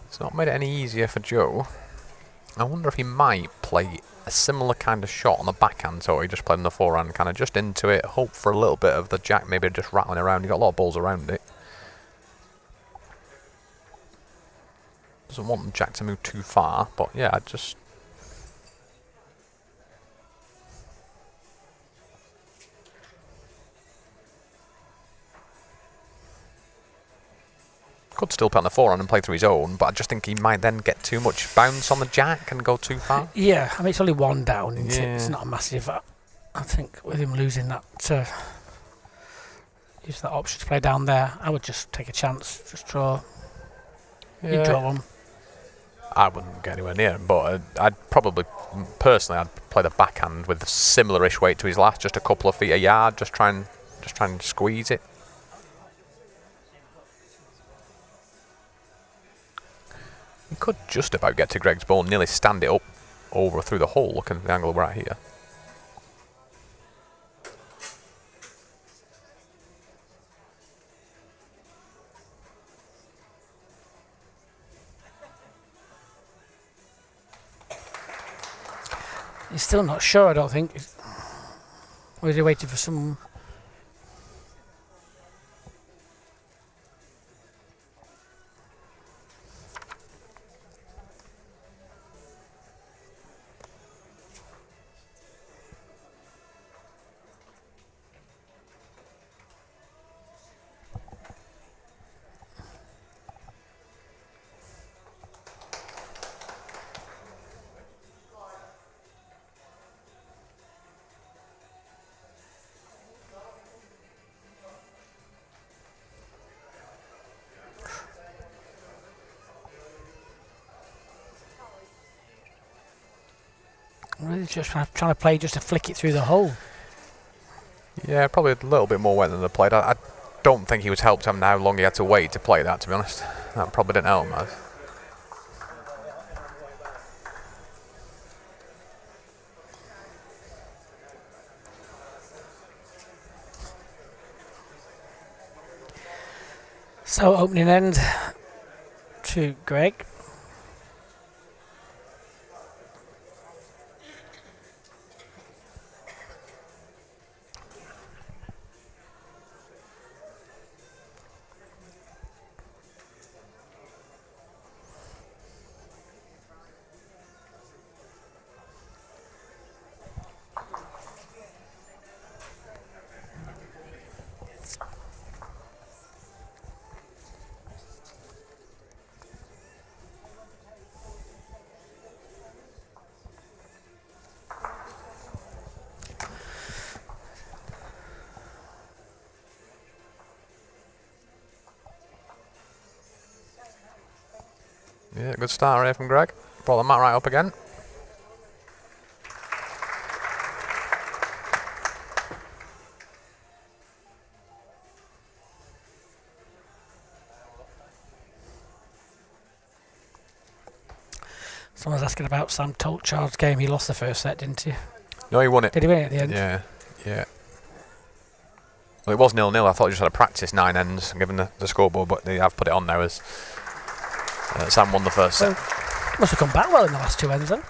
It's not made it any easier for Joe. I wonder if he might play a similar kind of shot on the backhand, so he just played on the forehand, kind of just into it, hope for a little bit of the jack, maybe just rattling around. He got a lot of balls around it. Doesn't want the jack to move too far, but yeah, I just... Could still play on the forehand and play through his own, but I just think he might then get too much bounce on the jack and go too far. Yeah, I mean, it's only one down, isn't it? Yeah. It's not a massive... I think with him losing that... use that option to play down there, I would just take a chance, just draw. Yeah. You draw one. I wouldn't get anywhere near him, but I'd probably, personally, I'd play the backhand with similar-ish weight to his last, just a couple of feet a yard, just try and squeeze it. You could just about get to Greg's ball, nearly stand it up over through the hole, looking at the angle we're at here. He's still not sure, I don't think. Or is he waiting for some... Really just trying to play just to flick it through the hole. Yeah, probably a little bit more wet than the played. I don't think he was helped having how long he had to wait to play that, to be honest. That probably didn't help much. So opening end to Greg. Yeah, good start here from Greg. Brought the mat right up again. Someone's asking about Sam Tolchard's game. He lost the first set, didn't he? No, he won it. Did he win it at the end? Yeah, yeah. Well, it was 0-0. I thought he just had to practice 9 ends, given the scoreboard, but they have put it on now as Sam won the first set. Must have come back well in the last 2 ends then.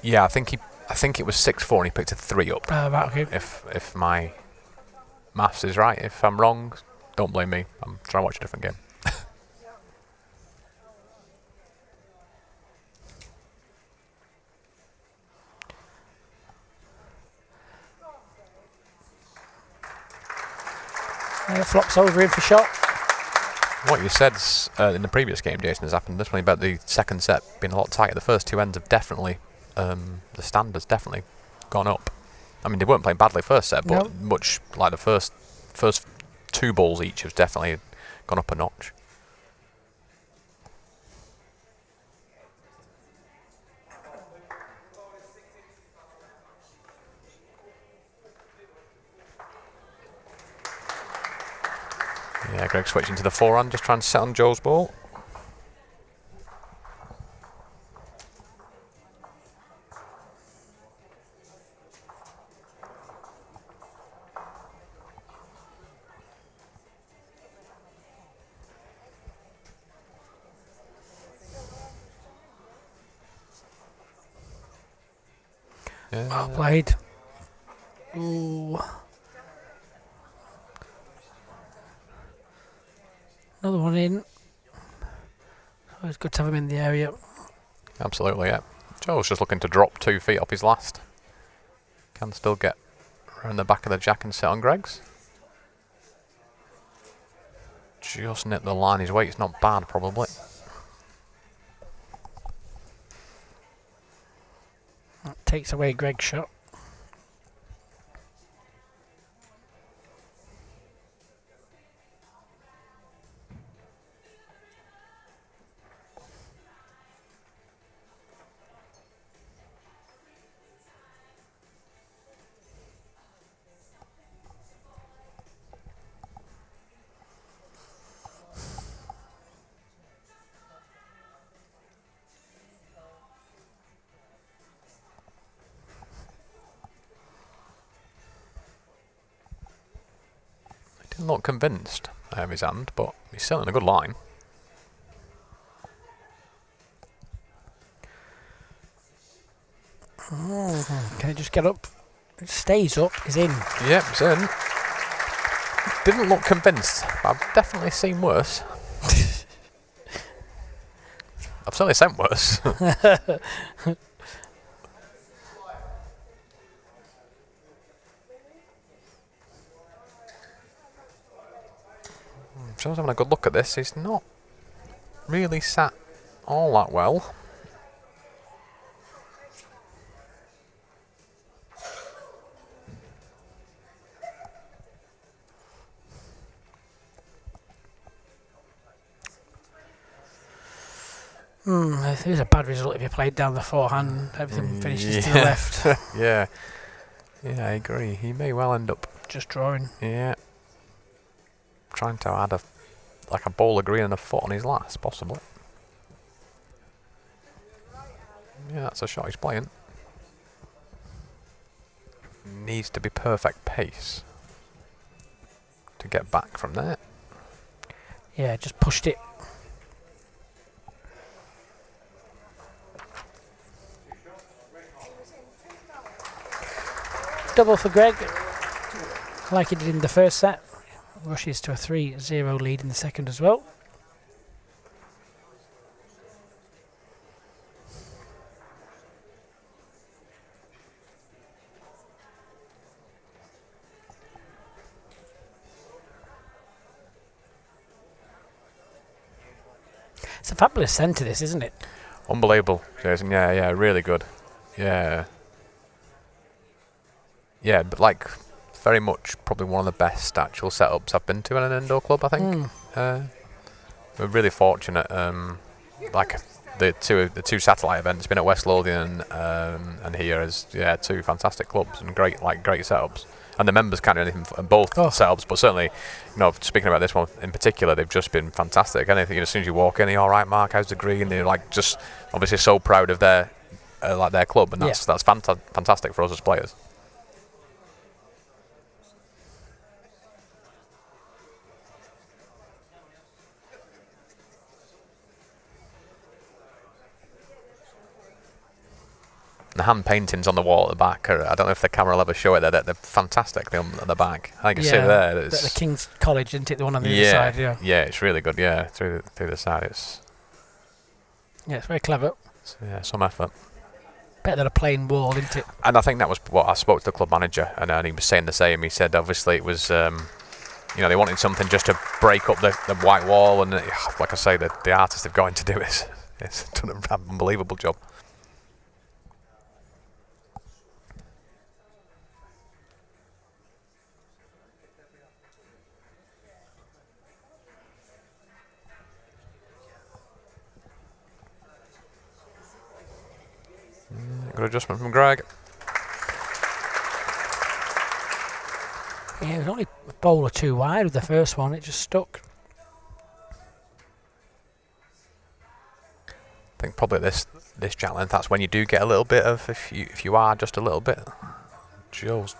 Yeah, I think it was 6-4 and he picked a 3 up. Right, okay. If my maths is right. If I'm wrong, don't blame me. I'm trying to watch a different game. Flops over in for shot. What you said in the previous game, Jason, has happened this one about the second set being a lot tighter. The first 2 ends have definitely, the standards definitely gone up. I mean, they weren't playing badly first set, but No. much like the first 2 balls each have definitely gone up a notch. Yeah, Greg switching to the forehand, just trying to set on Joe's ball. Well played. Ooh. Another one in. Oh, it's good to have him in the area. Absolutely, yeah. Joe's just looking to drop 2 feet off his last. Can still get around the back of the jack and set on Greg's. Just nipped the line. His weight's not bad, probably. That takes away Greg's shot. Didn't look convinced of his hand, but he's still in a good line. Can it just get up? It stays up. He's in. Yep, he's in. Didn't look convinced, but I've definitely seen worse. I've certainly sent worse. Joe's having a good look at this. He's not really sat all that well. It is a bad result if you played down the forehand. Everything finishes to the left. Yeah. Yeah, I agree. He may well end up Just drawing. Yeah. Trying to add a ball of green and a foot on his last, possibly. Yeah, that's a shot he's playing. Needs to be perfect pace to get back from there. Yeah, just pushed it. Double for Greg, like he did in the first set. Rushes to a 3-0 lead in the second as well. It's a fabulous centre, this, isn't it? Unbelievable, Jason. Yeah, really good. Yeah. Yeah, but like, very much probably one of the best actual setups I've been to in an indoor club, I think. We're really fortunate. Like the two satellite events, been at West Lothian and here is two fantastic clubs and great setups. And the members can't do anything for both setups, but certainly, speaking about this one in particular, they've just been fantastic. Anything, as soon as you walk in, all right, Mark, how's the green? They're like just obviously so proud of their club, and that's fantastic for us as players. The hand paintings on the wall at the back I don't know if the camera will ever show it. They're fantastic at the back. I can see it there. The King's College, isn't it? The one on the other side. Yeah, it's really good. Yeah, through the side, it's very clever. Some effort. Better than a plain wall, isn't it? And I think that was what I spoke to the club manager, and he was saying the same. He said obviously it was, they wanted something just to break up the white wall, and like I say, the artists have got into do it. It's done an unbelievable job. Good adjustment from Greg. Yeah, it was only a bowl or two wide with the first one. It just stuck. think probably this jack length, that's when you do get a little bit of, if you are just a little bit. Joe's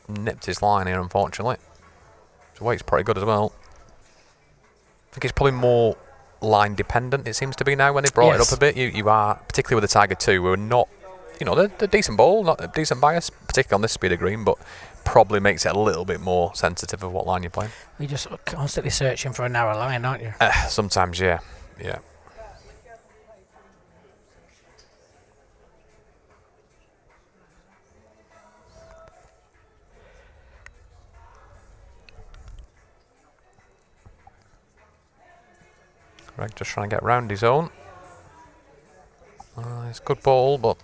nipped his line here, unfortunately. His weight's pretty good as well. I think it's probably more line dependent, it seems to be now, when they brought it up a bit. You are, particularly with the Tiger 2, we're not, they're decent ball, not a decent bias, particularly on this speed of green, but probably makes it a little bit more sensitive of what line you're playing. You're just constantly searching for a narrow line, aren't you? Sometimes, yeah. Greg just trying to get round his own. It's a good ball, but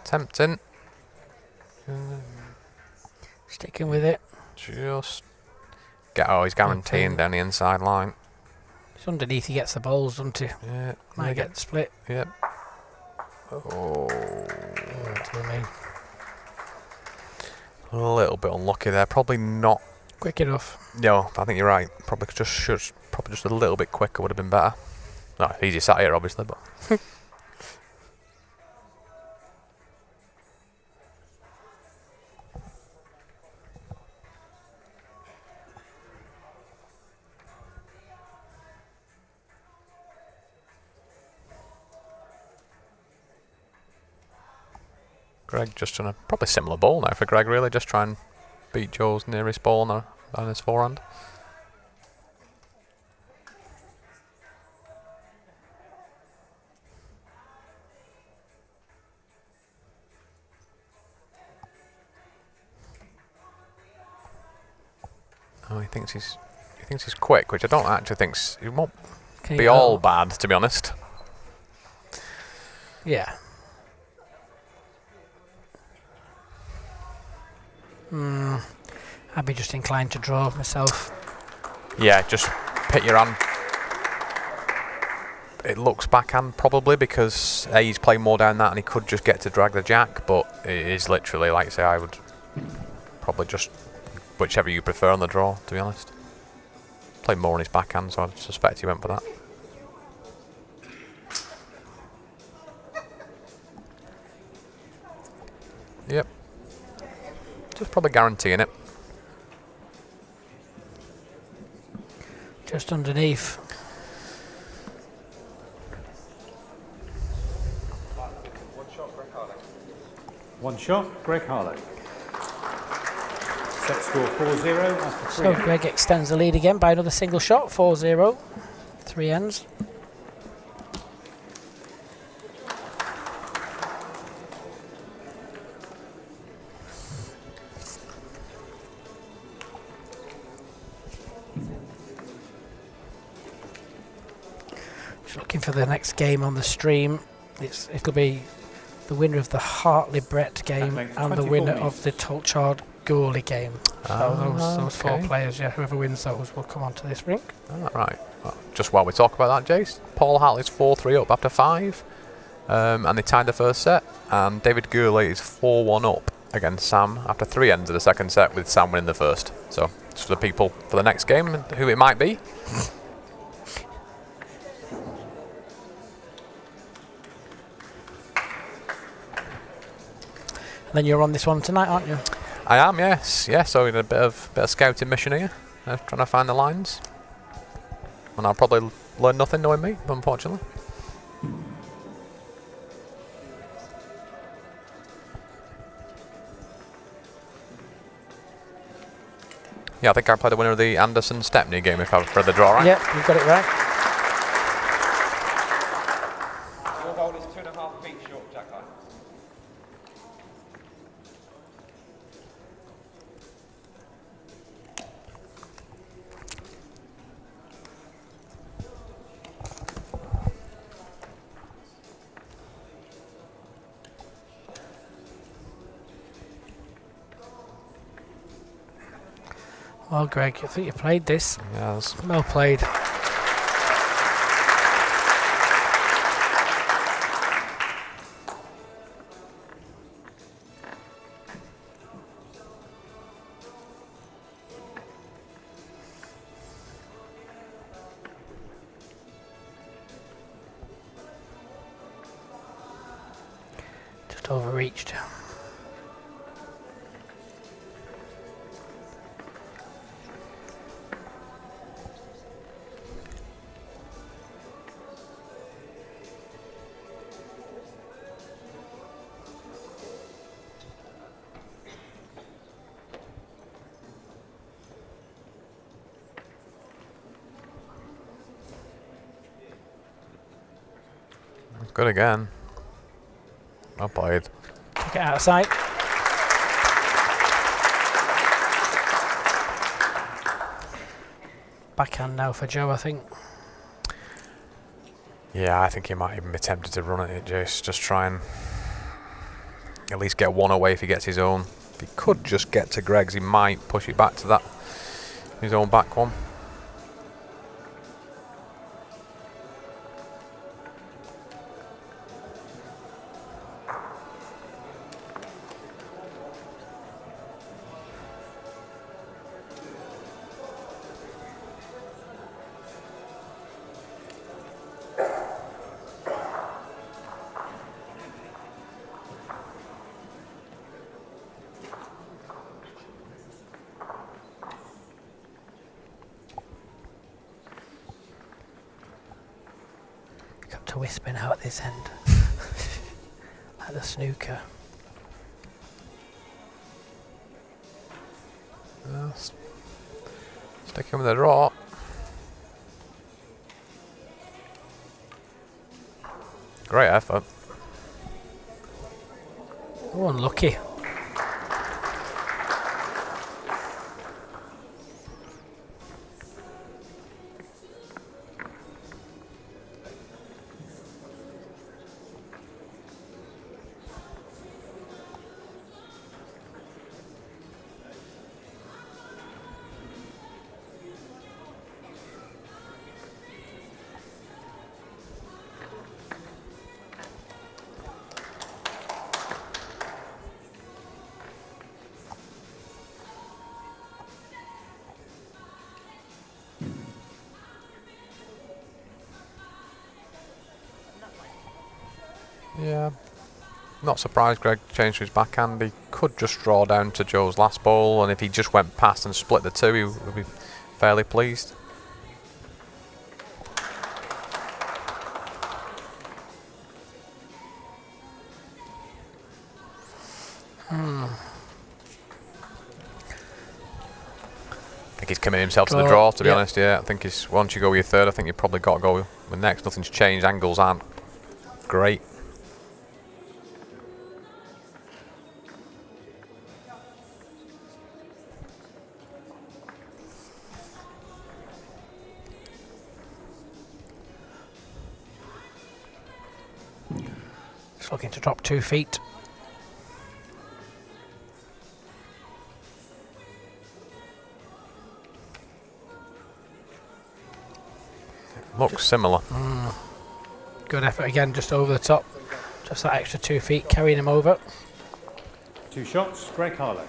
tempting. Sticking with it. Just he's guaranteeing down the inside line. It's underneath, he gets the balls, doesn't he? Yeah. Might get split. Yep. Oh. A little bit unlucky there. Probably not Quick enough. No, I think you're right. Probably just a little bit quicker would have been better. No, easy sat here, obviously, but. Greg just on a probably similar ball now for Greg, really. Just try and beat Joe's nearest ball on his forehand. Oh, he thinks he's quick, which I don't actually think he won't be all bad, to be honest. Yeah. I'd be just inclined to draw myself. Yeah, just pit your hand. It looks backhand probably because he's playing more down that and he could just get to drag the jack, but it is literally, like I say, I would probably just whichever you prefer on the draw, to be honest. Played more on his backhand, so I suspect he went for that. Yep. Just probably guaranteeing it. Just underneath. One shot, Greg Harlow. Set score 4-0 after 3 So ends. Greg extends the lead again by another single shot, 4-0. 3 ends. Just looking for the next game on the stream. It'll be the winner of the Hartley-Brett game makes and the 24 winner minutes. of the Tulchard-Gourley game. So those four okay. players, yeah, whoever wins those will come onto this rink. Right. Well, just while we talk about that, Jace, Paul Hartley's 4-3 up after 5, and they tied the first set, and David Gourley is 4-1 up against Sam after 3 ends of the second set, with Sam winning the first. So just for the people for the next game, who it might be. And then you're on this one tonight, aren't you? I am, yes. Yeah, so in a bit of scouting mission here, trying to find the lines. And I'll probably learn nothing knowing me, unfortunately. Yeah, I think I played the winner of the Anderson-Stepney game if I've read the draw right. Yep, you've got it right. Your goal is 2.5 feet short, Jack line. Well, Greg, I think you played this. Yes. Well played. overreached. Good again. Well played. Took it out of sight. Backhand now for Joe, I think. Yeah, I think he might even be tempted to run at it, Jace. Just try and at least get one away if he gets his own. If he could just get to Greg's, he might push it back to that, his own back one. Got to whispering out at this end. Like the snooker. Stick him with the draw. Great effort. Oh, unlucky. Yeah. Not surprised Greg changed to his backhand. He could just draw down to Joe's last ball, and if he just went past and split the two, he would be fairly pleased. I think he's committed himself to the draw, to be honest. Yeah, I think he's, once you go with your third, I think you've probably got to go with next. Nothing's changed. Angles aren't great. Just looking to drop 2 feet. Looks similar. Good effort again, just over the top. Just that extra 2 feet carrying him over. 2 shots, Greg Harlow.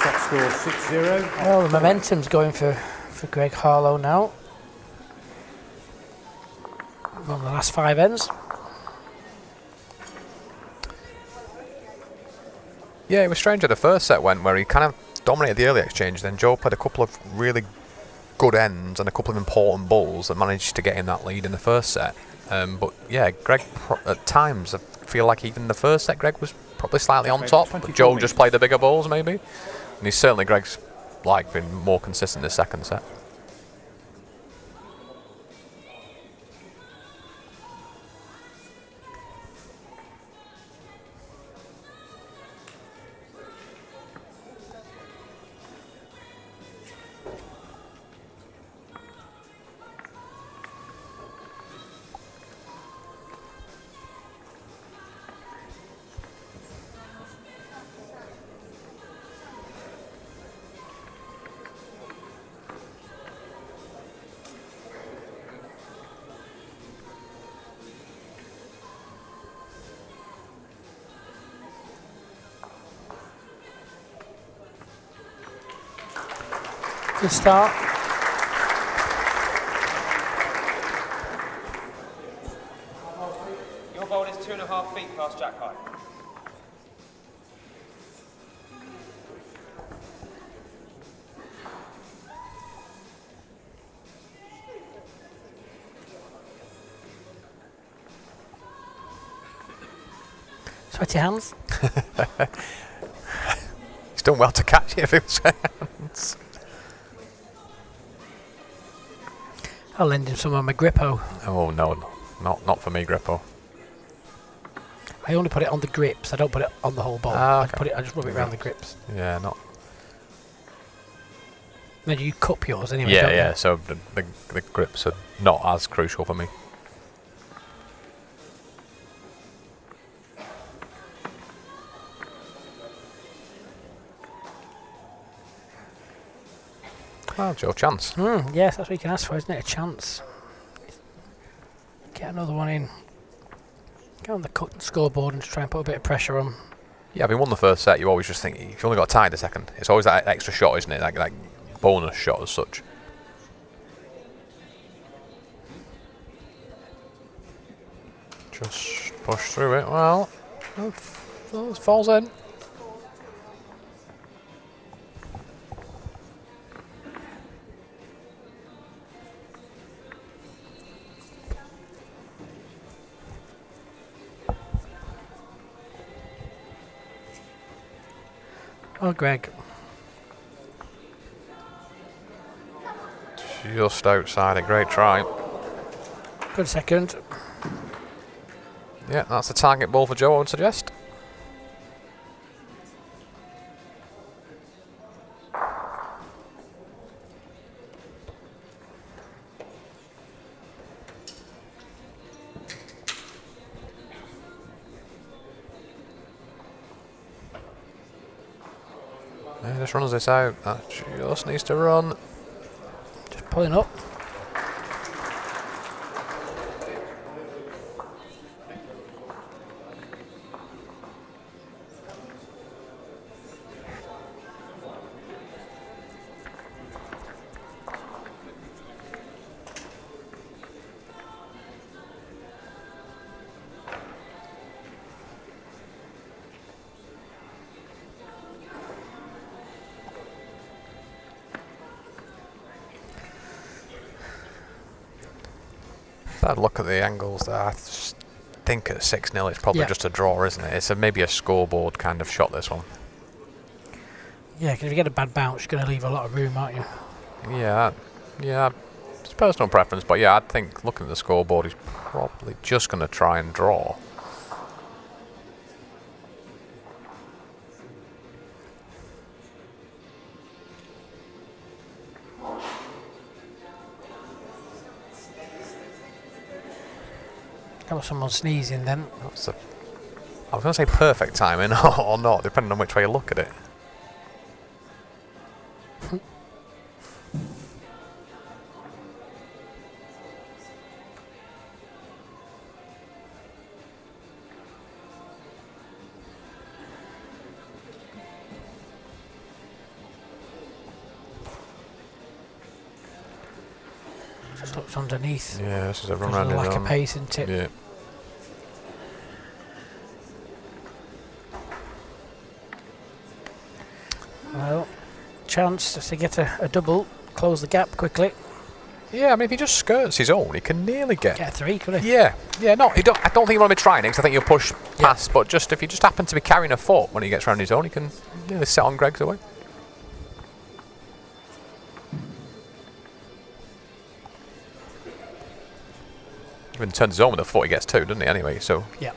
Shot score 6-0. Well, the momentum's going for Greg Harlow now. On the last 5 ends. Yeah, it was strange how the first set went, where he kind of dominated the early exchange. Then Joe played a couple of really good ends and a couple of important balls that managed to get him that lead in the first set. But yeah, Greg, at times, I feel like even the first set, Greg was probably slightly on top, but Joe just played the bigger balls, maybe. And he's certainly, Greg's been more consistent this second set. Good start. Your ball is 2.5 2.5 feet past jack high. Sweaty hands. He's done well to catch it if it was hands. I'll lend him some of my grippo. Oh no, not for me, Grippo. I only put it on the grips. I don't put it on the whole ball. Ah, okay. I just rub it around the grips. Yeah, not. Then you cup yours anyway. Yeah, don't yeah. You? So the grips are not as crucial for me. Well, Joe, chance. Yes, that's what you can ask for, isn't it? A chance. Get another one in. Get on the scoreboard and try and put a bit of pressure on. Yeah, having won the first set, you always just think if you only got tied the second, it's always that extra shot, isn't it? Like bonus shot as such. Just push through it. Well, it falls in. Oh, Greg. Just outside, a great try. Good second. Yeah, that's the target ball for Joe, I would suggest. Yeah, just runs this out. That just needs to run. Just pulling up. I'd look at the angles there. I just think at 6-0 it's probably Yeah. just a draw, isn't it? It's maybe a scoreboard kind of shot, this one. Yeah, because if you get a bad bounce, you're going to leave a lot of room, aren't you? Yeah, it's personal preference, but yeah, I think looking at the scoreboard, he's probably just going to try and draw. That was someone sneezing then. That's a, I was going to say perfect timing or not, depending on which way you look at it. Just looks underneath. Yeah, this is a run There's round a his lack of own. pace, isn't it? Yeah. Well, chance just to get a double, close the gap quickly. Yeah, I mean, if he just skirts his own, he can nearly get. Get a three, could he? Yeah, no, I don't think you want to be trying it because I think you'll push past. But just if you just happen to be carrying a foot when he gets round his own, he can nearly sit on Greg's away. Even turns his own with a foot, he gets two, doesn't he? Anyway, so Yeah.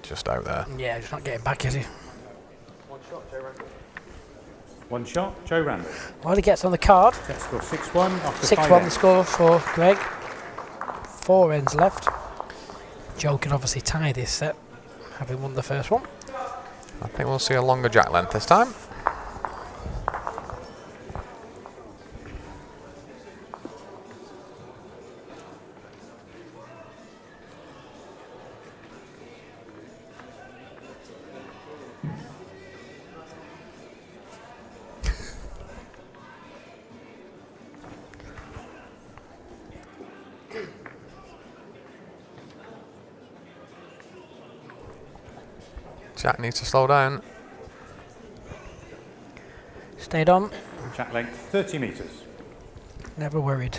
just out there. Yeah, just not getting back, is he? One shot, Joe Randall. Well, he gets on the card. Set score 6-1 after 6-1 5 the score for Greg. 4 ends left. Joe can obviously tie this set, having won the first one. I think we'll see a longer jack length this time. Jack needs to slow down. Stayed on. Jack length 30 metres. Never worried.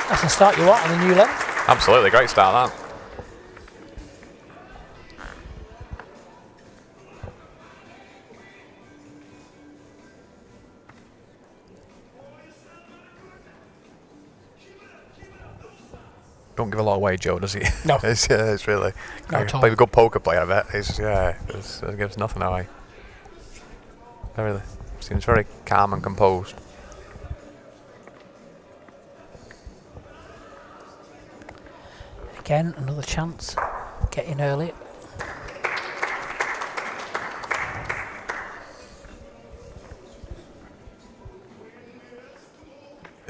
That's the start you want on the new length. Absolutely, great start that. Don't give a lot away, Joe, does he? No. it's really. Not at all. Play a good poker player, I bet. It gives nothing away. Very, seems very calm and composed. Again, another chance. Get in early.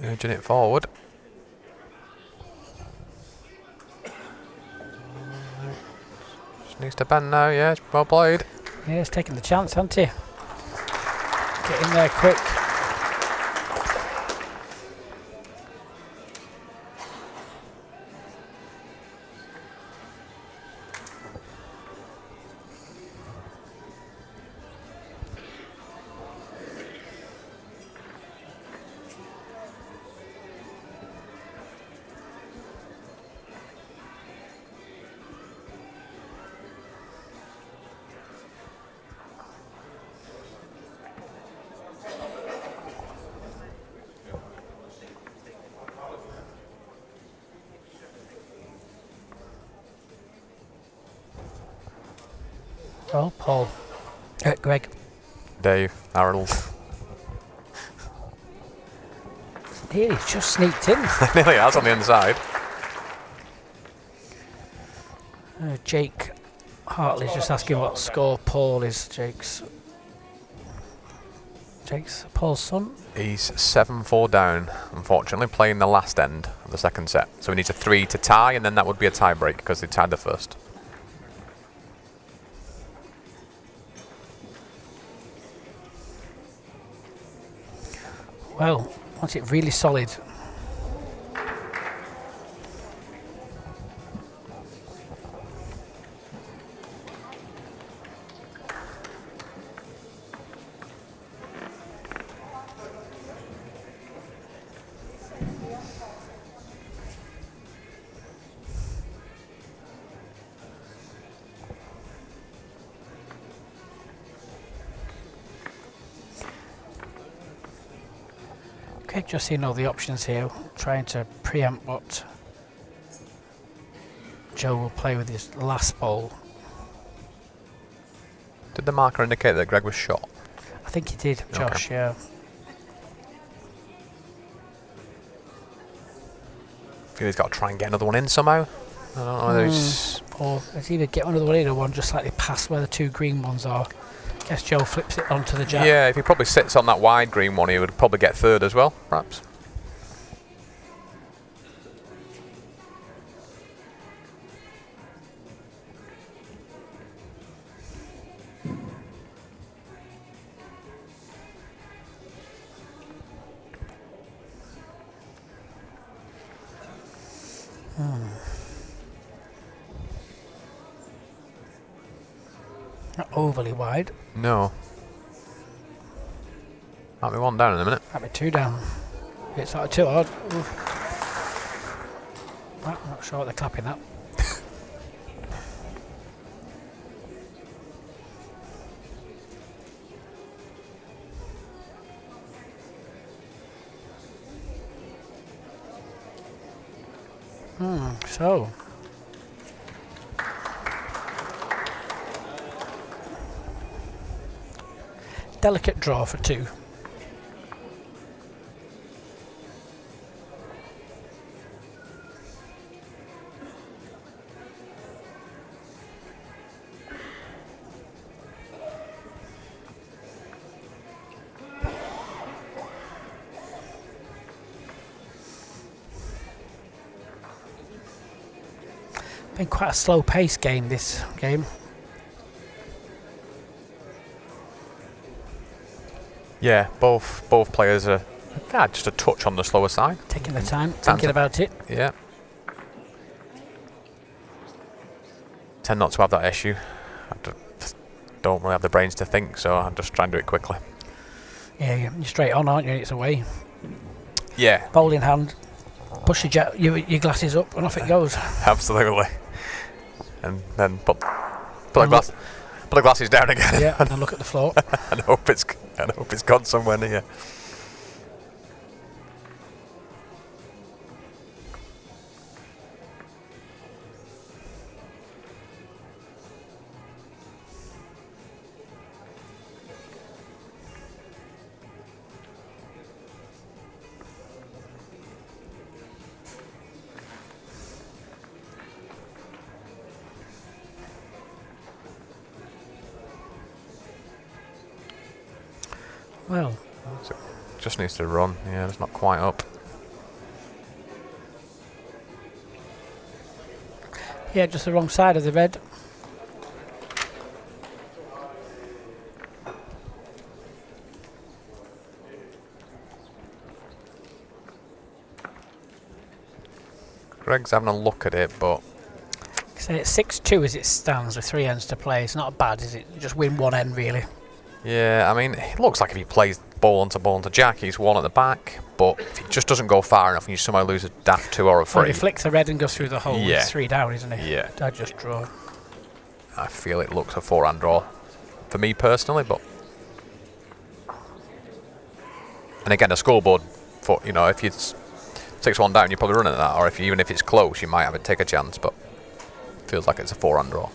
Urging it forward. Just needs to bend now, yeah, well played. Yeah, he's taking the chance, hasn't he? Get in there quick. Oh, Paul. Greg. Dave, Harold. Nearly just sneaked in. Nearly has on the inside. Jake Hartley's just asking what score Paul is. Jake's Paul's son. He's 7-4 down, unfortunately, playing the last end of the second set. So he needs a 3 to tie, and then that would be a tie break because they tied the first. Well, wants it really solid. Okay, just seeing all the options here, trying to preempt what Joe will play with his last ball. Did the marker indicate that Greg was shot? I think he did, Josh, yeah. I feel he's got to try and get another one in somehow. I don't know whether he's... Or it's either get another one in or one just slightly past where the two green ones are. Guess Joe flips it onto the jack. Yeah, if he probably sits on that wide green one, he would probably get third as well, perhaps. Not overly wide. No. Might be one down in a minute. Might be two down. It's not too hard. Well, I'm not sure what they're clapping at. So. Delicate draw for two. Been quite a slow pace game, this game. Yeah, both players are just a touch on the slower side. Taking the time, thinking about it. Yeah. Tend not to have that issue. Just don't really have the brains to think, so I just try and do it quickly. Yeah, you're straight on, aren't you? It's away. Yeah. Bowl in hand, push your glasses up, and off it goes. Absolutely. And then put the glasses down again. Yeah, and then look at the floor. and hope it's gone somewhere near. Well, So just needs to run. Yeah, it's not quite up. yeah, just the wrong side of the red. Greg's having a look at it, but So it's 6-2 as it stands with 3 ends to play. It's not bad, is it? You just win one end, really. yeah, I mean, it looks like if he plays ball onto jack, he's one at the back. But if he just doesn't go far enough and you somehow lose a daft 2 or a 3, Well, he flicks the red and goes through the hole. Yeah. It's 3 down, isn't he? Yeah. I just draw. I feel it looks a 4-hand draw for me personally. But and again, a scoreboard for if it's 6-1 down, you're probably running at that, or even if it's close, you might have to take a chance. But feels like it's a 4-hand draw.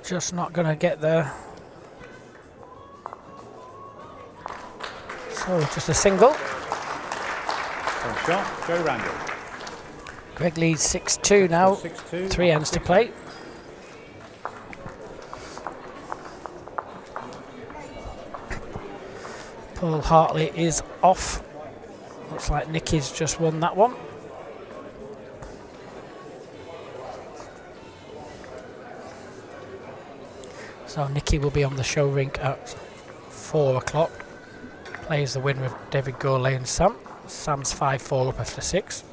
Just not going to get there. So just a single. From shot, Joe Randall. Greg leads 6-2 now. 6-2. 3 ends to play. Paul Hartley is off. Looks like Nicky's just won that one. So Nicky will be on the show rink at 4 o'clock. Plays the win with David Gourlay and Sam. Sam's 5-4 up after 6.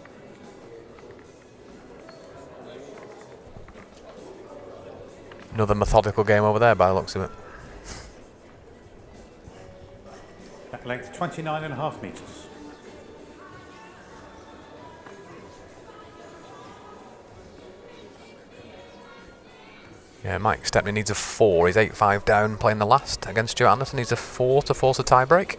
Another methodical game over there by the looks of it. Back length 29.5 metres. Yeah, Mike Stepney needs a 4. He's 8-5 down playing the last against Stuart Anderson. Needs a 4 to force a tie break.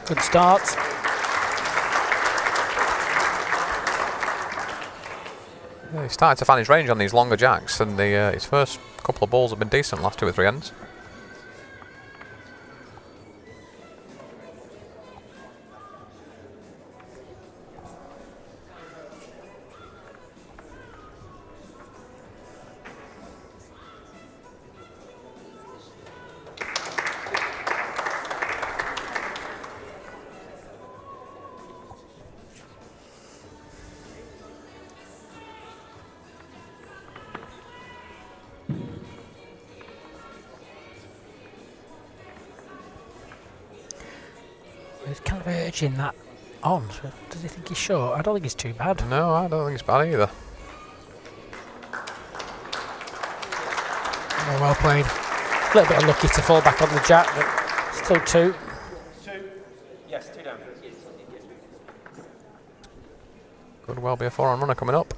Good start. Yeah, he's started to find his range on these longer jacks, and his first couple of balls have been decent last 2 or 3 ends. He's kind of urging that on. So does he think he's short? I don't think he's too bad. No, I don't think it's bad either. Oh, well played. A little bit unlucky to fall back on the jack, but still 2. 2. Yes, 2 down. Could well be a 4-on runner coming up.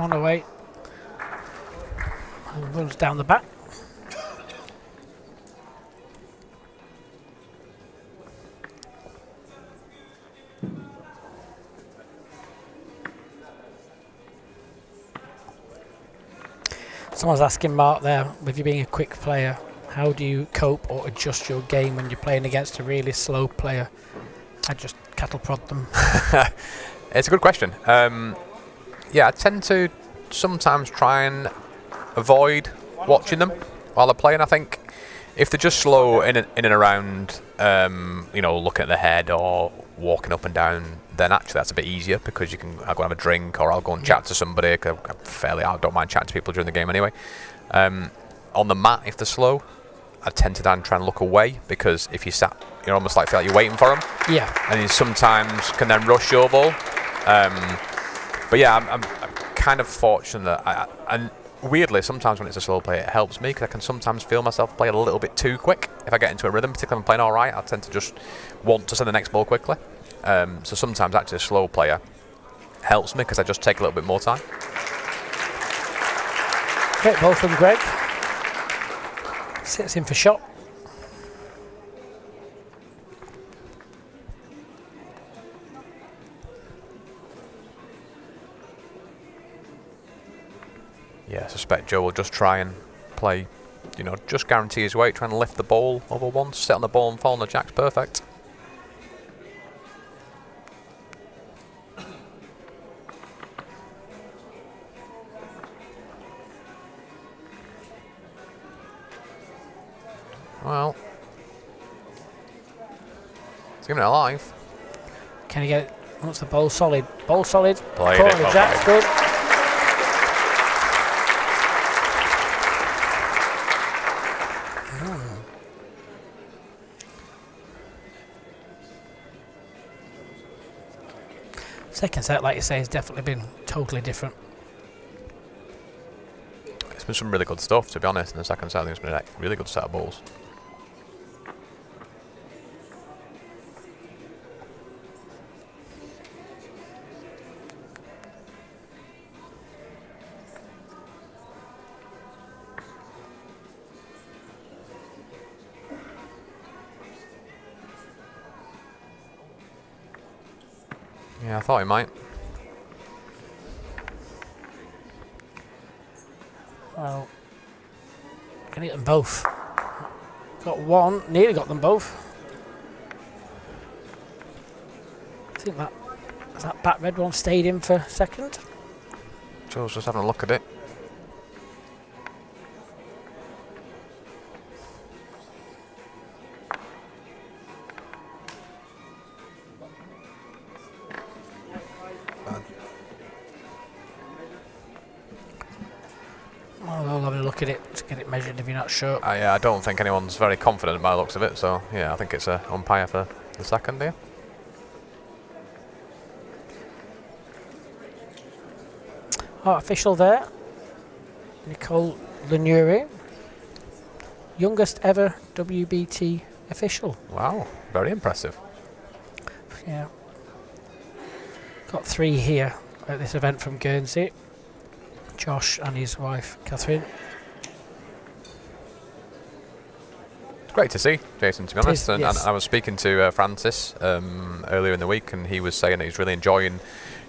on the way. And runs down the back. Someone's asking Mark there, with you being a quick player, how do you cope or adjust your game when you're playing against a really slow player? I just cattle prod them. It's a good question. Yeah, I tend to sometimes try and avoid watching them while they're playing. I think if they're just slow in and around, looking at the head or walking up and down, then actually that's a bit easier because I'll go and have a drink or I'll go and chat to somebody. Cause I don't mind chatting to people during the game anyway. On the mat, if they're slow, I tend to then try and look away because if you sat, you almost feel like you're waiting for them. Yeah. And you sometimes can then rush your ball. But yeah, I'm kind of fortunate that and weirdly, sometimes when it's a slow play, it helps me because I can sometimes feel myself play a little bit too quick. If I get into a rhythm, particularly if I'm playing all right, I tend to just want to send the next ball quickly. So sometimes actually a slow player helps me because I just take a little bit more time. Great ball from Greg. Sits in for shot. Yeah, I suspect Joe will just try and play, just guarantee his weight, try and lift the ball over once, sit on the ball and fall on the jack's perfect. Well, he's giving it a life. Can he get it? What's the ball solid? Ball solid. Played Caught it, on the well jack's played. good. Second set, like you say, has definitely been totally different. It's been some really good stuff, to be honest. In the second set, I think it's been a really good set of balls. Yeah, I thought he might. Well, can he get them both? Got one, nearly got them both. I think that back red one stayed in for second. Joe's just having a look at it. I'll have a look at it to get it measured if you're not sure. I don't think anyone's very confident by the looks of it, so yeah, I think it's a umpire for the second here. Official there, Nicole Lenuri, youngest ever WBT official. Wow, very impressive. Yeah. Got 3 here at this event from Guernsey. Josh and his wife, Catherine. It's great to see, Jason, to be honest. And yes. I was speaking to Francis earlier in the week, and he was saying that he's really enjoying,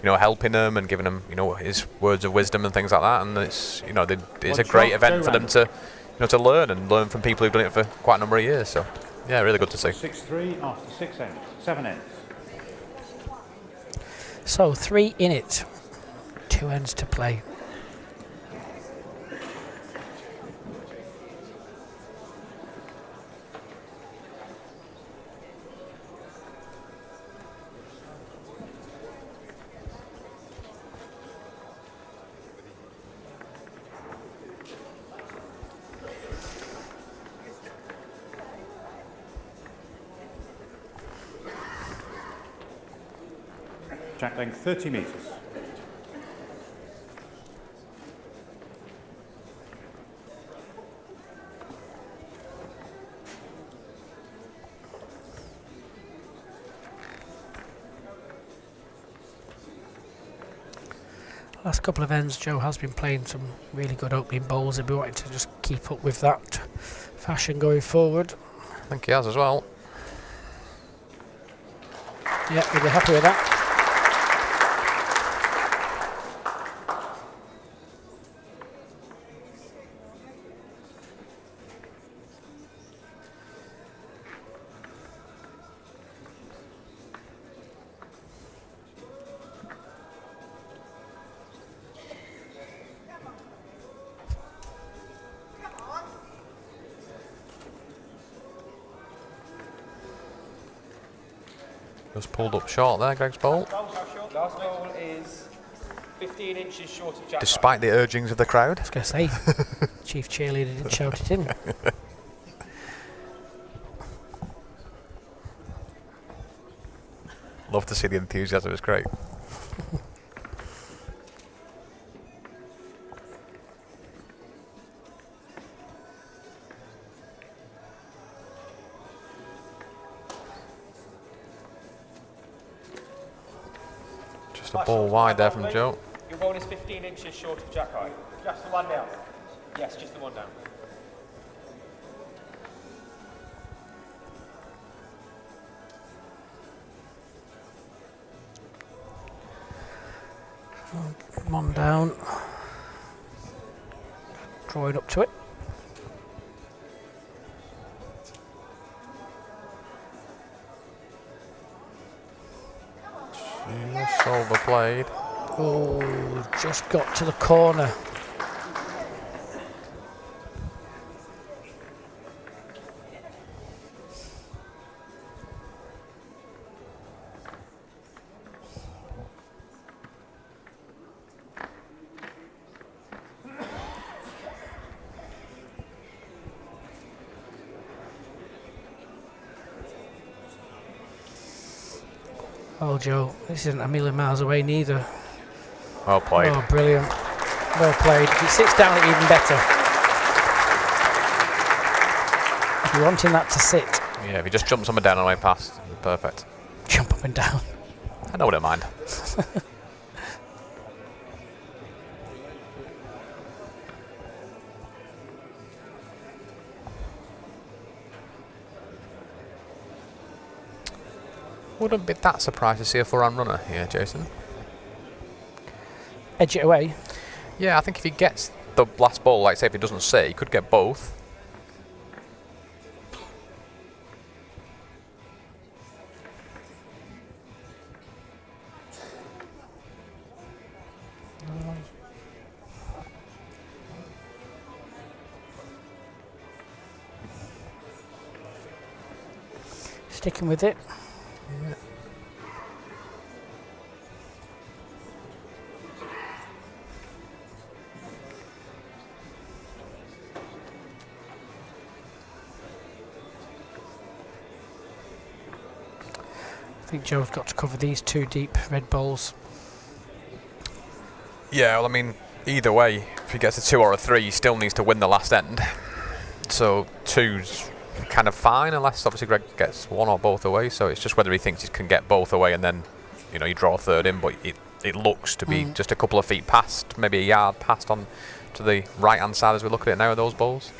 helping them and giving them, his words of wisdom and things like that. And it's, it's a great event for them to, to learn from people who've done it for quite a number of years. So, yeah, really good to see. 6-3 after 6 ends, 7 ends. So 3 in it, 2 ends to play. Jack length 30 metres. Last couple of ends, Joe has been playing some really good opening bowls. He'll be wanting to just keep up with that fashion going forward. I think he has as well. Yeah, he'll be happy with that. Just pulled up short there, Greg's bowl. Last ball is 15 inches short of jack. Despite the urgings of the crowd. I was going to say, Chief Cheerleader didn't shout it in. Love to see the enthusiasm, it's great. Just a ball wide there from Joe. Your ball is 15 inches short of jack high. Just the one down. Yes, just the one down. Come on down. Drawing up to it. Just overplayed. Oh, just got to the corner. Oh, Joe, this isn't a million miles away neither. Well played. Oh, brilliant. Well played. If it sits down, it's even better. If you're wanting that to sit, Yeah, if he just jumps up and down on the way past, perfect. jump up and down. I wouldn't mind. Wouldn't be that surprised to see a 4-run runner here, Jason. Edge it away. Yeah, I think if he gets the last ball, like say if he doesn't sit, he could get both. Sticking with it. Yeah. I think Joe's got to cover these two deep red balls. Yeah, well, I mean, either way, if he gets a 2 or a 3, he still needs to win the last end. So 2's kind of fine, unless obviously Greg gets one or both away. So it's just whether he thinks he can get both away and then, you know, you draw a third in. But it looks to be just a couple of feet past, maybe a yard past on to the right-hand side as we look at it now of those balls.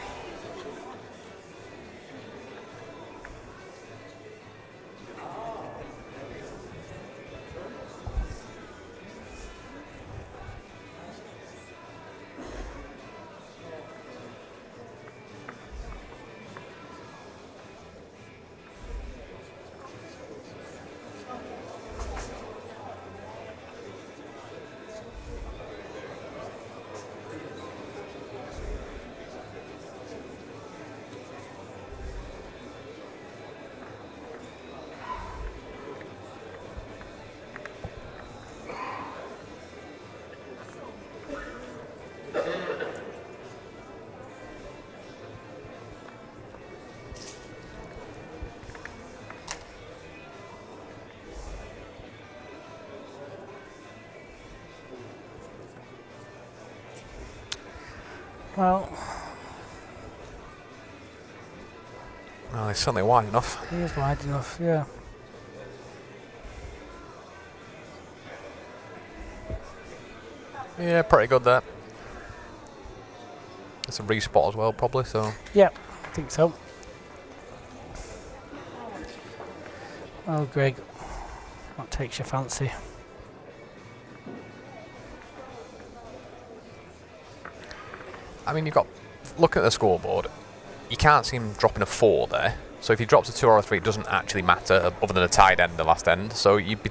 Well, It's certainly wide enough. he is wide enough, yeah. Yeah, pretty good there. It's a respot as well, probably. So Yeah, I think so. Well, Greg, what takes your fancy? I mean, you've got look at the scoreboard. You can't see him dropping a 4 there. So if he drops a 2 or a 3, it doesn't actually matter, other than a tied end, the last end. So you'd be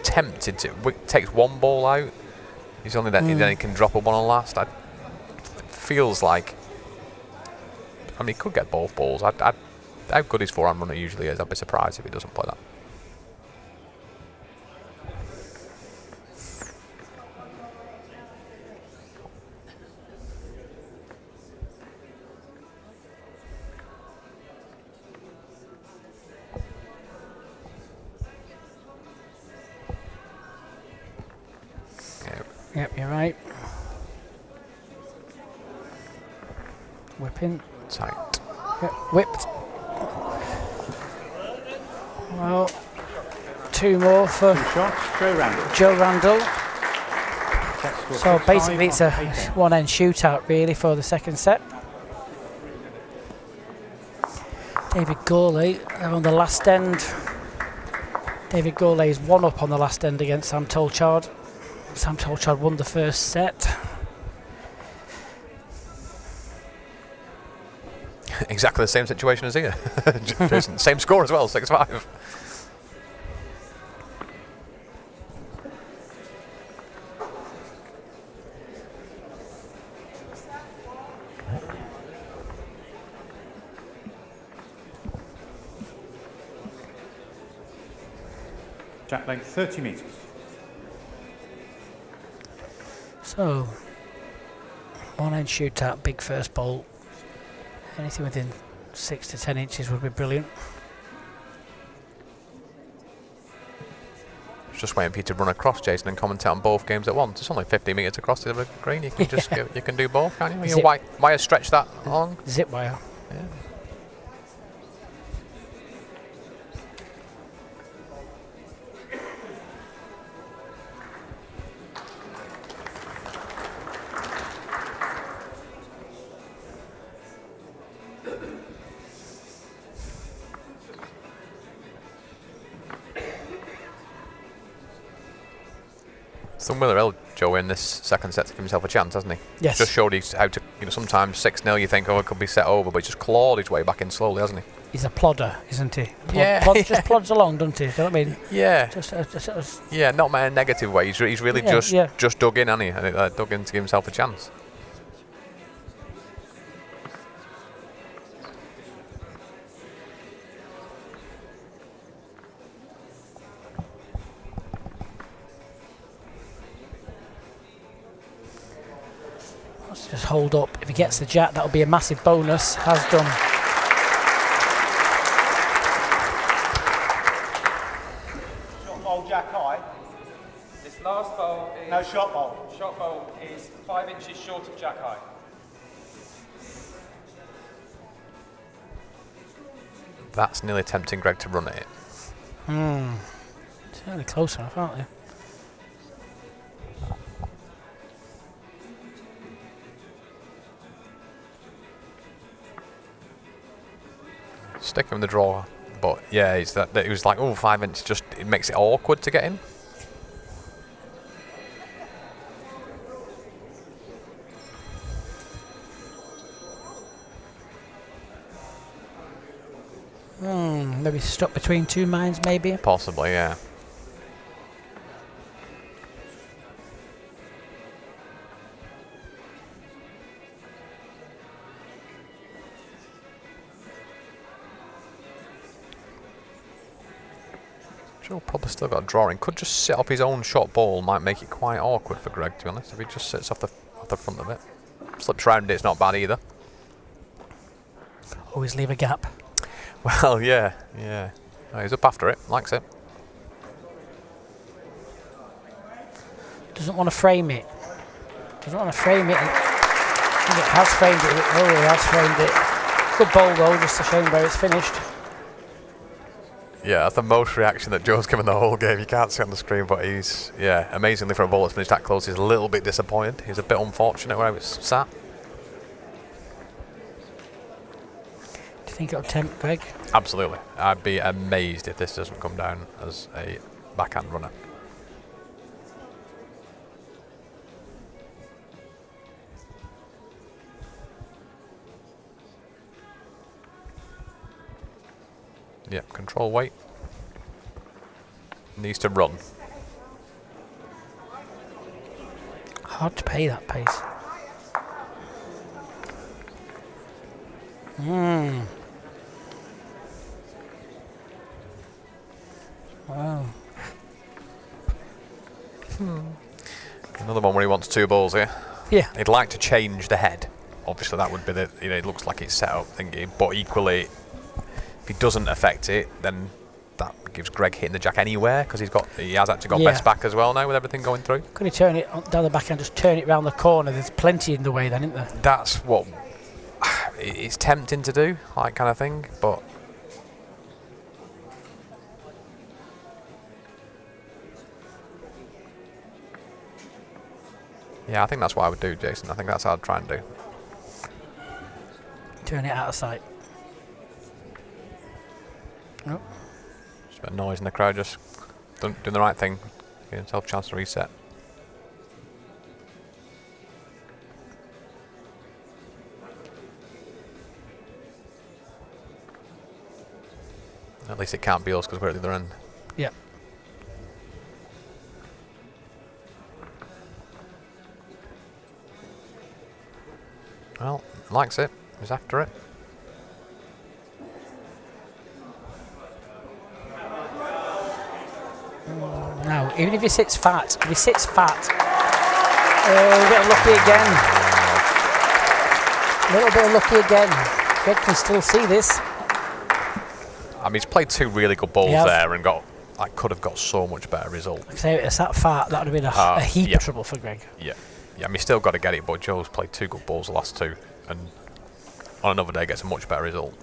tempted to takes one ball out. He's only then he can drop a 1 on last. Feels like. I mean, he could get both balls. How good his forehand runner usually is, I'd be surprised if he doesn't play that. Yep, you're right. Whipping. Tight. Yep, whipped. Well, 2 more for 2 shots, Joe Randall. Joe Randall. Set score So 6-5 basically it's a after 8 ends. one-end shootout really for the second set. David Gourlay on the last end. David Gourlay is 1 up on the last end against Sam Tolchard. Sam Tolchard won the first set. Exactly the same situation as here. Jason, same score as well, 6-5. Track length 30 metres. So, one-end shootout, big first bolt. Anything within 6 to 10 inches would be brilliant. Just waiting for you to run across, Jason, and commentate on both games at once. It's only 50 metres across to the green. You can just you can do both, can't you? Zip. Why stretch that long? Zip wire. Yeah. Done Willer Hill, Joe, in this second set to give himself a chance, hasn't he? Yes. Just showed he's how to, sometimes 6-0 you think, oh, it could be set over, but he's just clawed his way back in slowly, hasn't he? He's a plodder, isn't he? Yeah. Just plods along, doesn't he? Do you know what I mean? Yeah. Just Yeah, not in a negative way. He's really Yeah, just dug in, hasn't he? And dug in to give himself a chance. let's just hold up. If he gets the jack, that'll be a massive bonus. Has done. Shot bowl, jack high. This last bowl is... No shot bowl. Shot bowl is 5 inches short of jack high. That's nearly tempting Greg to run it. It's only close enough, aren't they? Stick him in the draw. But yeah, it's that it was like, oh, 5 inches, just it makes it awkward to get in. Maybe stuck between 2 minds, maybe. Possibly, yeah. Joe probably still got a drawing. Could just sit off his own shot ball. Might make it quite awkward for Greg, to be honest. If he just sits off the front of it, slips round it, it's not bad either. Always leave a gap. Well, yeah. Oh, he's up after it. Likes it. Doesn't want to frame it. Doesn't want to frame it. I think it has framed it. Oh, he has framed it. Good bowl though, just a shame where it's finished. Yeah, that's the most reaction that Joe's given the whole game. You can't see on the screen, but he's, yeah, amazingly for a ball that's finished that close. He's a little bit disappointed. He's a bit unfortunate where he was sat. Do you think it'll tempt Greg? Absolutely. I'd be amazed if this doesn't come down as a backhand runner. Yep, control weight. Needs to run. Hard to pay that pace. Wow. Another one where he wants 2 balls here. Yeah. He'd like to change the head. Obviously, that would be the, you know, it looks like it's set up thingy, but equally, if he doesn't affect it, then that gives Greg hitting the jack anywhere, because he has actually got best back as well now with everything going through. Could he turn it down the back and just turn it round the corner? There's plenty in the way then, isn't there? That's what it's tempting to do, like kind of thing, but yeah, I think that's what I would do, Jason. I think that's what I'd try and do. Turn it out of sight. Oh. Just a bit of noise in the crowd, just doing the right thing, giving himself a chance to reset. At least it can't be us because we're at the other end. Yep. Well, likes it. He's after it. Now, even if he sits fat, a bit unlucky again. A little bit unlucky again. Greg can still see this. I mean, he's played 2 really good balls there and could have got so much better result. Like I say, it's that fat, that would have been a heap of trouble for Greg. Yeah. Yeah, I mean, he's still got to get it, but Joe's played 2 good balls the last 2, and on another day gets a much better result.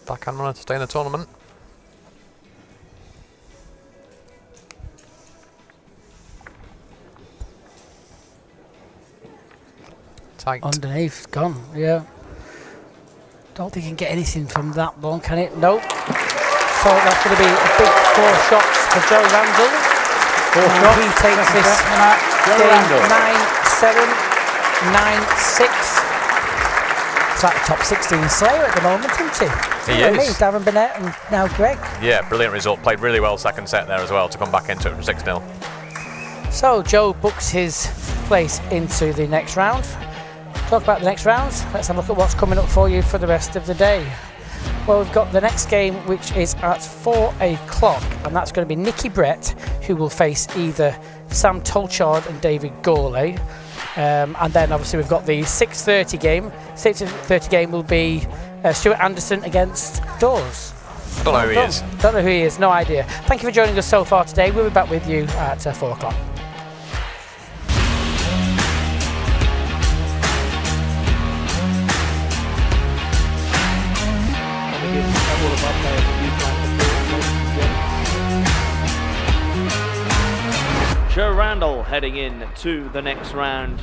Backhand runner to stay in the tournament. Tight. Underneath, gone, yeah. Don't think he can get anything from that ball, can it? Nope. So that's going to be a big 4 shots for Joe Randall. 4 shots. He takes this Joe Randall. 9-7, 9-6. It's like the top 16 Slayer at the moment, isn't he? He Me, is. Darren Burnett and now Greg. Yeah, brilliant result. Played really well second set there as well to come back into it from 6-0. So Joe books his place into the next round. Talk about the next round. Let's have a look at what's coming up for you for the rest of the day. Well, we've got the next game, which is at 4 o'clock, and that's going to be Nicky Brett, who will face either Sam Tolchard and David Gourlay. And then obviously we've got the 6:30 game. 6:30 game will be Stuart Anderson against Dawes. Don't know who he is. Don't know who he is, no idea. Thank you for joining us so far today. We'll be back with you at 4 o'clock. Joe Randall heading in to the next round.